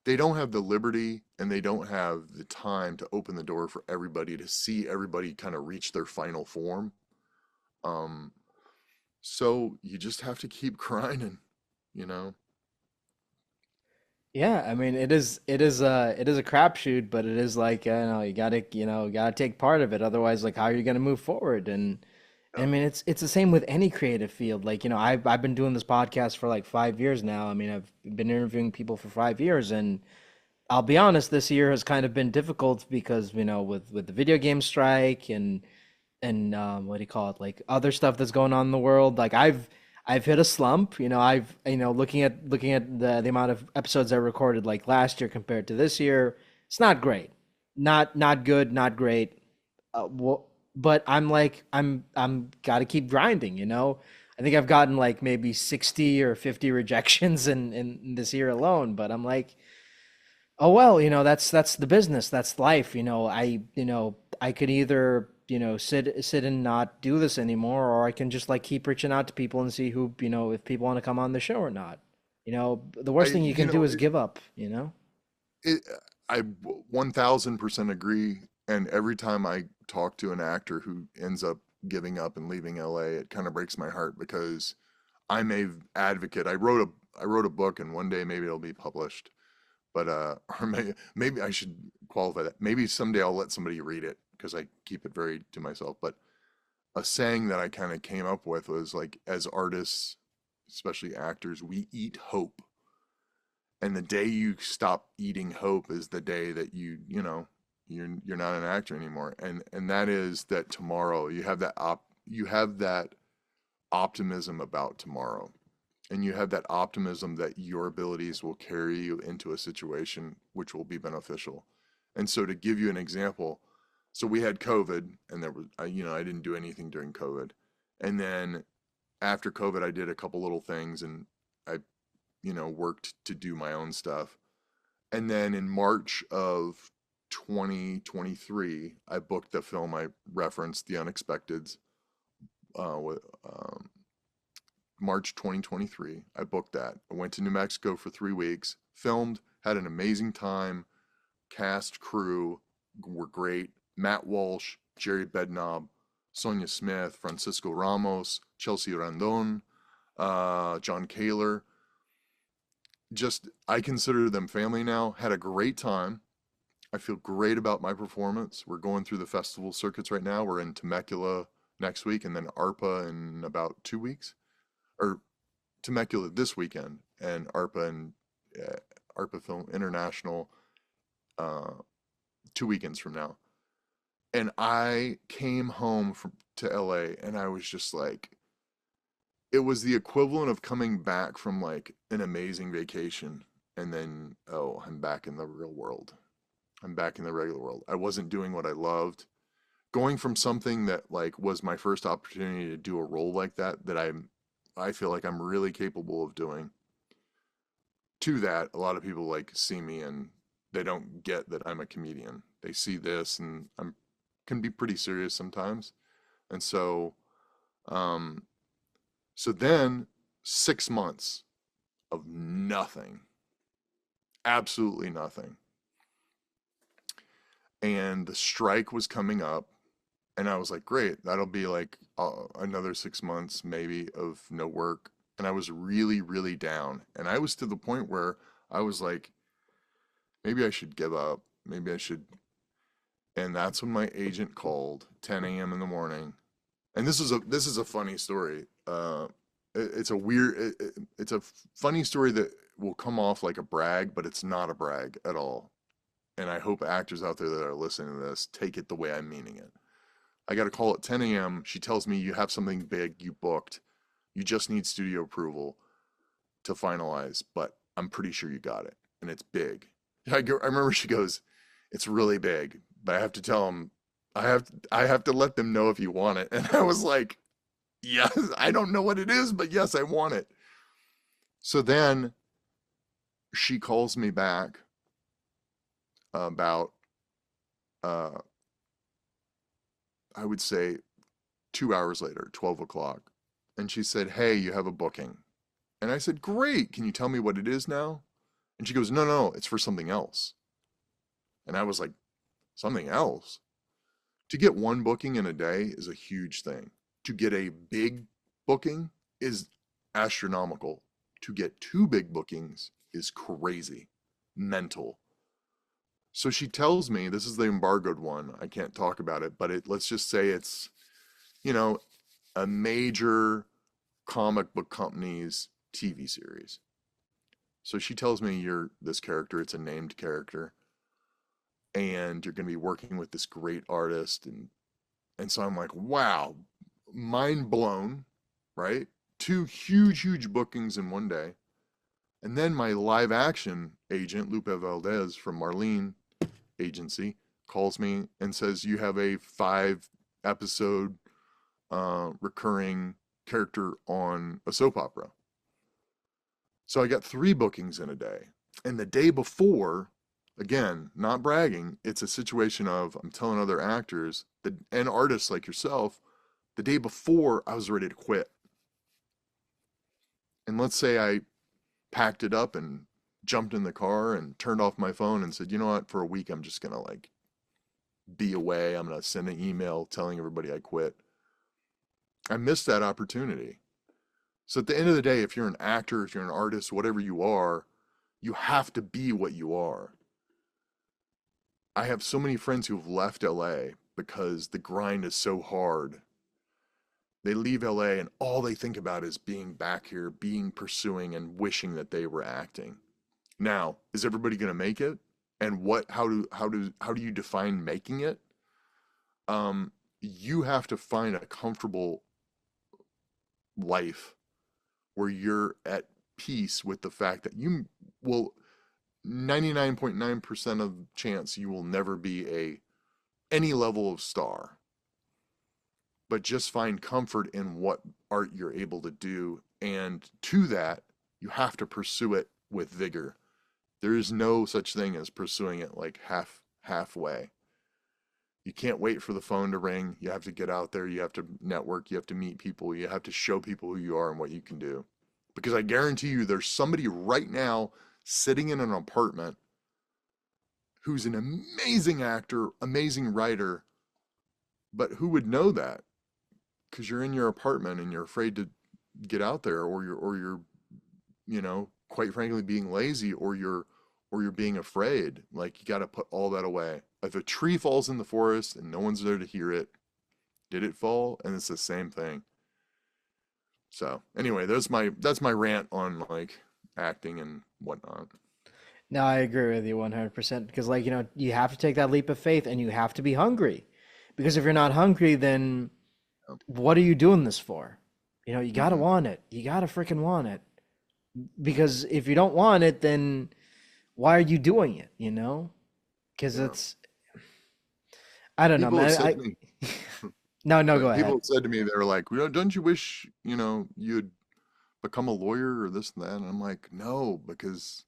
they don't have the liberty and they don't have the time to open the door for everybody to see everybody kind of reach their final form. Um, so you just have to keep grinding, you know? Yeah, I mean it is a crapshoot, but it is like you gotta take part of it. Otherwise, like how are you gonna move forward? And I Yeah. mean it's the same with any creative field. Like, I've been doing this podcast for like 5 years now. I mean, I've been interviewing people for 5 years, and I'll be honest, this year has kind of been difficult because, with the video game strike and what do you call it, like other stuff that's going on in the world. Like I've hit a slump. I've looking at the amount of episodes I recorded like last year compared to this year, it's not great, not good, not great. But I'm got to keep grinding. I think I've gotten like maybe 60 or 50 rejections in this year alone. But I'm like, oh well, that's the business, that's life. I could either, sit and not do this anymore, or I can just like keep reaching out to people and see who, if people want to come on the show or not. The I, worst thing you you can do know, is give up. it, I 1000% agree. And every time I talk to an actor who ends up giving up and leaving LA, it kind of breaks my heart because I'm a advocate. I wrote a book and one day maybe it'll be published. But or maybe I should qualify that. Maybe someday I'll let somebody read it because I keep it very to myself. But a saying that I kind of came up with was like, as artists, especially actors, we eat hope. And the day you stop eating hope is the day that you're not an actor anymore. And that is that tomorrow you have that optimism about tomorrow. And you have that optimism that your abilities will carry you into a situation which will be beneficial. And so to give you an example, so we had COVID and I didn't do anything during COVID. And then after COVID, I did a couple little things and I, worked to do my own stuff. And then in March of 2023, I booked the film I referenced, The Unexpecteds, with March 2023. I booked that. I went to New Mexico for 3 weeks, filmed, had an amazing time. Cast, crew were great. Matt Walsh, Jerry Bednob, Sonia Smith, Francisco Ramos, Chelsea Randon, John Kaler. Just, I consider them family now. Had a great time. I feel great about my performance. We're going through the festival circuits right now. We're in Temecula next week and then ARPA in about 2 weeks. Or Temecula this weekend and ARPA and ARPA Film International uh, 2 weekends from now. And I came home to LA and I was just like, it was the equivalent of coming back from like an amazing vacation and then, oh, I'm back in the real world. I'm back in the regular world. I wasn't doing what I loved. Going from something that like was my first opportunity to do a role like that I feel like I'm really capable of doing. To that, a lot of people like see me and they don't get that I'm a comedian. They see this and I'm can be pretty serious sometimes. And um so then 6 months of nothing. Absolutely nothing. And the strike was coming up and I was like, great, that'll be like another 6 months maybe of no work. And I was really, really down. And I was to the point where I was like, maybe I should give up. Maybe I should. And that's when my agent called 10 a.m. in the morning. And this is a funny story. It's a it's a funny story that will come off like a brag, but it's not a brag at all. And I hope actors out there that are listening to this take it the way I'm meaning it. I got a call at 10 a.m. She tells me you have something big you booked. You just need studio approval to finalize, but I'm pretty sure you got it, and it's big. I remember she goes, it's really big, but I have to tell them, I have to let them know if you want it. And I was like, yes, I don't know what it is, but yes, I want it. So then she calls me back about, uh, I would say 2 hours later, 12 o'clock. And she said, hey, you have a booking. And I said, great. Can you tell me what it is now? And she goes, no, no, it's for something else. And I was like, something else? To get one booking in a day is a huge thing. To get a big booking is astronomical. To get two big bookings is crazy, mental. So she tells me, this is the embargoed one. I can't talk about it, but let's just say it's, you know, a major comic book company's TV series. So she tells me you're this character, it's a named character, and you're going to be working with this great artist. And so I'm like, wow, mind blown, right? Two huge, huge bookings in one day. And then my live action agent, Lupe Valdez from Marlene Agency, calls me and says, you have a 5 episode recurring character on a soap opera. So I got 3 bookings in a day. And the day before, again, not bragging, it's a situation of I'm telling other actors that, and artists like yourself, the day before I was ready to quit. And let's say I packed it up and jumped in the car and turned off my phone and said, you know what, for a week I'm just gonna like be away. I'm gonna send an email telling everybody I quit. I missed that opportunity. So at the end of the day, if you're an actor, if you're an artist, whatever you have to be what you are. I have so many friends who've left LA because the grind is so hard. They leave LA and all they think about is being back here, being pursuing and wishing that they were acting. Now, is everybody going to make it? And how do you define making it? You have to find a comfortable life where you're at peace with the fact that you will 99.9% of chance you will never be any level of star, but just find comfort in what art you're able to do, and to that you have to pursue it with vigor. There is no such thing as pursuing it like halfway. You can't wait for the phone to ring. You have to get out there, you have to network, you have to meet people, you have to show people who you are and what you can do. Because I guarantee you there's somebody right now sitting in an apartment who's an amazing actor, amazing writer, but who would know that? Because you're in your apartment and you're afraid to get out there, or you're, quite frankly, being lazy, or you're being afraid. Like, you got to put all that away. If a tree falls in the forest and no one's there to hear it, did it fall? And it's the same thing. So anyway, that's my rant on like acting and whatnot. No, I agree with you 100% because, like, you have to take that leap of faith and you have to be hungry. Because if you're not hungry, then what are you doing this for? You got to Mm-hmm. want it. You got to freaking want it. Because if you don't want it, then why are you doing it? Because Yeah. I don't know, People have man. said to me, No, no, go people ahead. have said to me, they're like, well, don't you wish, you'd become a lawyer or this and that? And I'm like, no, because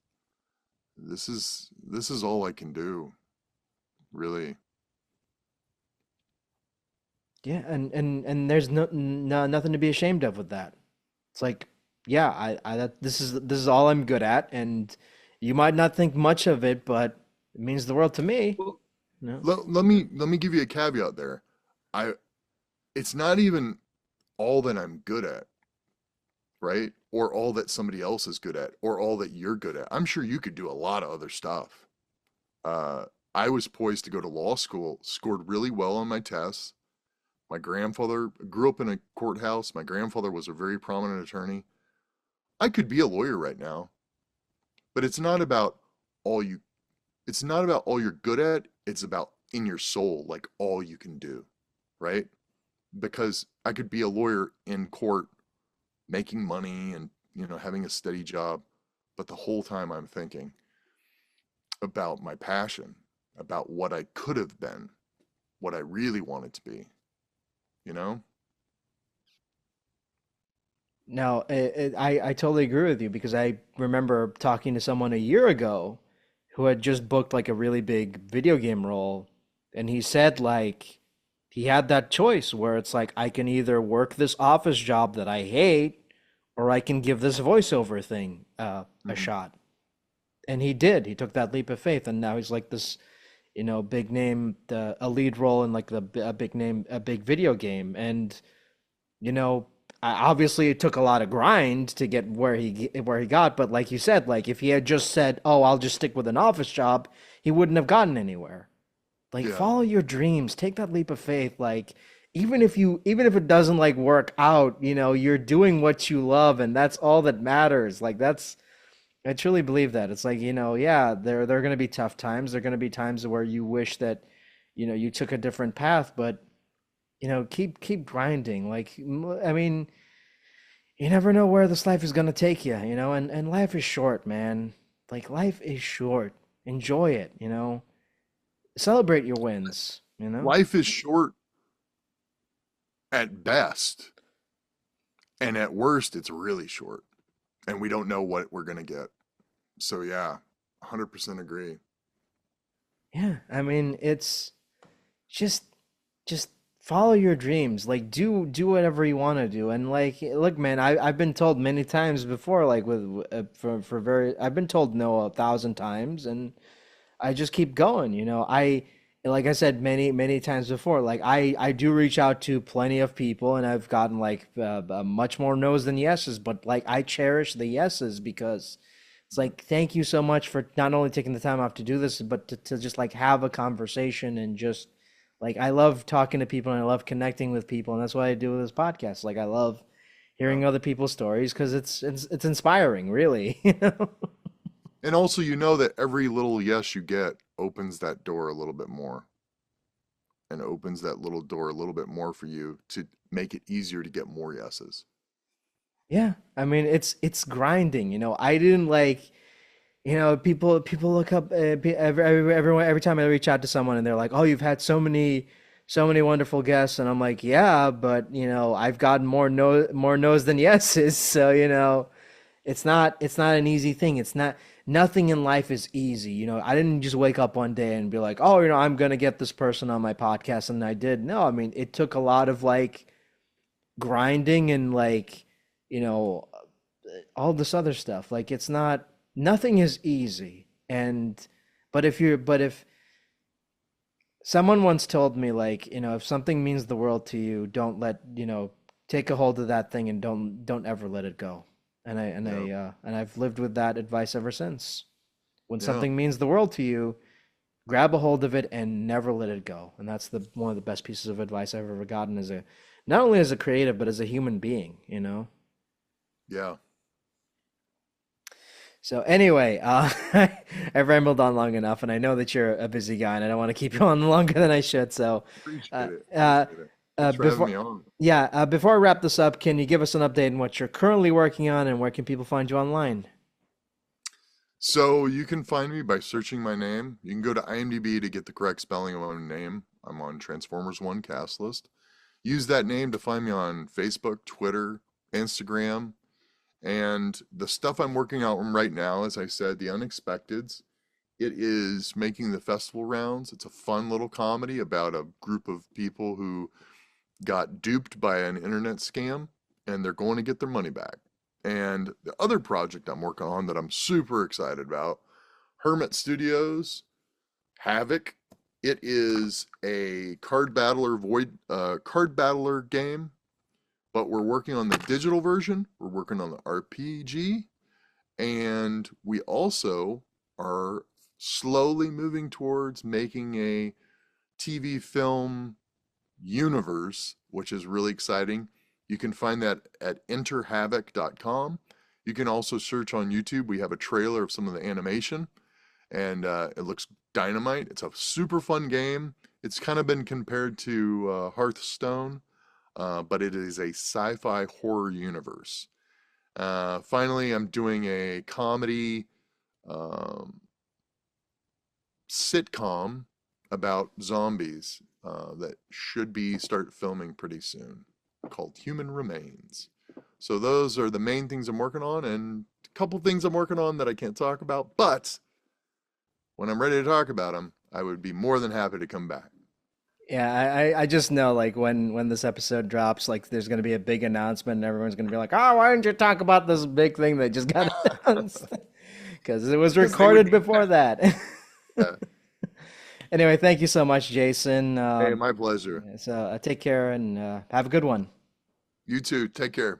this is all I can do, really. Yeah, and there's nothing to be ashamed of with that. It's like, yeah, this is all I'm good at, and you might not think much of it, but it means the world to me. Well, No. let me give you a caveat there. I It's not even all that I'm good at, right? Or all that somebody else is good at, or all that you're good at. I'm sure you could do a lot of other stuff. Uh, I was poised to go to law school, scored really well on my tests. My grandfather grew up in a courthouse. My grandfather was a very prominent attorney. I could be a lawyer right now, but all you it's not about all you're good at. It's about in your soul, like all you can do, right? Because I could be a lawyer in court making money and having a steady job, but the whole time I'm thinking about my passion, about what I could have been, what I really wanted to be, you know? No, I totally agree with you because I remember talking to someone a year ago who had just booked like a really big video game role, and he said like he had that choice where it's like I can either work this office job that I hate, or I can give this voiceover thing a Mhm. shot. And he did. He took that leap of faith, and now he's like this, big name, a lead role in like a big name, a big video game, and you know, obviously it took a lot of grind to get where he got, but like you said, like if he had just said, "Oh, I'll just stick with an office job," he wouldn't have gotten anywhere. Like Yeah. follow your dreams, take that leap of faith. Like even if it doesn't like work out, you're doing what you love and that's all that matters. Like that's I truly believe that. It's like, yeah, there are going to be tough times. There are going to be times where you wish that, you took a different path, but keep grinding. Like, I mean, you never know where this life is gonna take you, and life is short, man. Like life is short. Enjoy it. Celebrate your wins. Life is short at best, and at worst, it's really short, and we don't know what we're going to get. So, yeah, 100% agree. Yeah, I mean, it's just just follow your dreams. Like do whatever you want to do. And like look, man, I've been told many times before, like with for very I've been told no 1,000 times, and I just keep going, like I said many times before, like I do reach out to plenty of people, and I've gotten like much more no's than yeses, but like I cherish the yeses because it's like thank you so much for not only taking the time off to do this, but to just like have a conversation and just like I love talking to people and I love connecting with people, and that's why I do this podcast. Like I love Yeah. hearing other people's stories because it's inspiring, really, And also, you know that every little yes you get opens that door a little bit more and opens that little door a little bit more for you to make it easier to get more yeses. Yeah, I mean it's grinding. I didn't like, people look up everyone every time I reach out to someone and they're like, "Oh, you've had so many wonderful guests," and I'm like, "Yeah, but I've gotten more no's than yeses." So it's not an easy thing. It's not Nothing in life is easy. I didn't just wake up one day and be like, "Oh, I'm gonna get this person on my podcast," and I did. No, I mean it took a lot of like grinding and like you know all this other stuff. Like it's not nothing is easy. And but if someone once told me like, if something means the world to you, don't let, take a hold of that thing and don't ever let it go. Yeah. And I've lived with that advice ever since. When Yeah. something means the world to you, grab a hold of it and never let it go. And that's the one of the best pieces of advice I've ever gotten as a not only as a creative but as a human being. Yeah. So anyway, I've rambled on long enough, and I know that you're a busy guy, and I don't want to keep you on longer than I should. So, uh, Appreciate it. uh, Appreciate it. Thanks for having before me on. yeah, before I wrap this up, can you give us an update on what you're currently working on, and where can people find you online? So you can find me by searching my name. You can go to IMDb to get the correct spelling of my name. I'm on Transformers 1 cast list. Use that name to find me on Facebook, Twitter, Instagram, and the stuff I'm working on right now, as I said, The Unexpecteds. It is making the festival rounds. It's a fun little comedy about a group of people who got duped by an internet scam and they're going to get their money back. And the other project I'm working on that I'm super excited about, Hermit Studios, Havoc. It is a card battler game, but we're working on the digital version. We're working on the RPG, and we also are slowly moving towards making a TV film universe, which is really exciting. You can find that at enterhavoc.com. You can also search on YouTube. We have a trailer of some of the animation, and it looks dynamite. It's a super fun game. It's kind of been compared to Hearthstone, but it is a sci fi horror universe. Finally, I'm doing a comedy um, sitcom about zombies that should be start filming pretty soon, called Human Remains. So those are the main things I'm working on, and a couple things I'm working on that I can't talk about. But when I'm ready to talk about them, I would be more than happy to come back. Yeah, I just know like when this episode drops, like there's gonna be a big announcement and everyone's gonna be like, "Oh, why didn't you talk about this big thing that just got announced?" Because it was Because they would recorded be before that. mad. Anyway, thank you so much, Jason. Hey, my pleasure. So take care and have a good one. You too. Take care.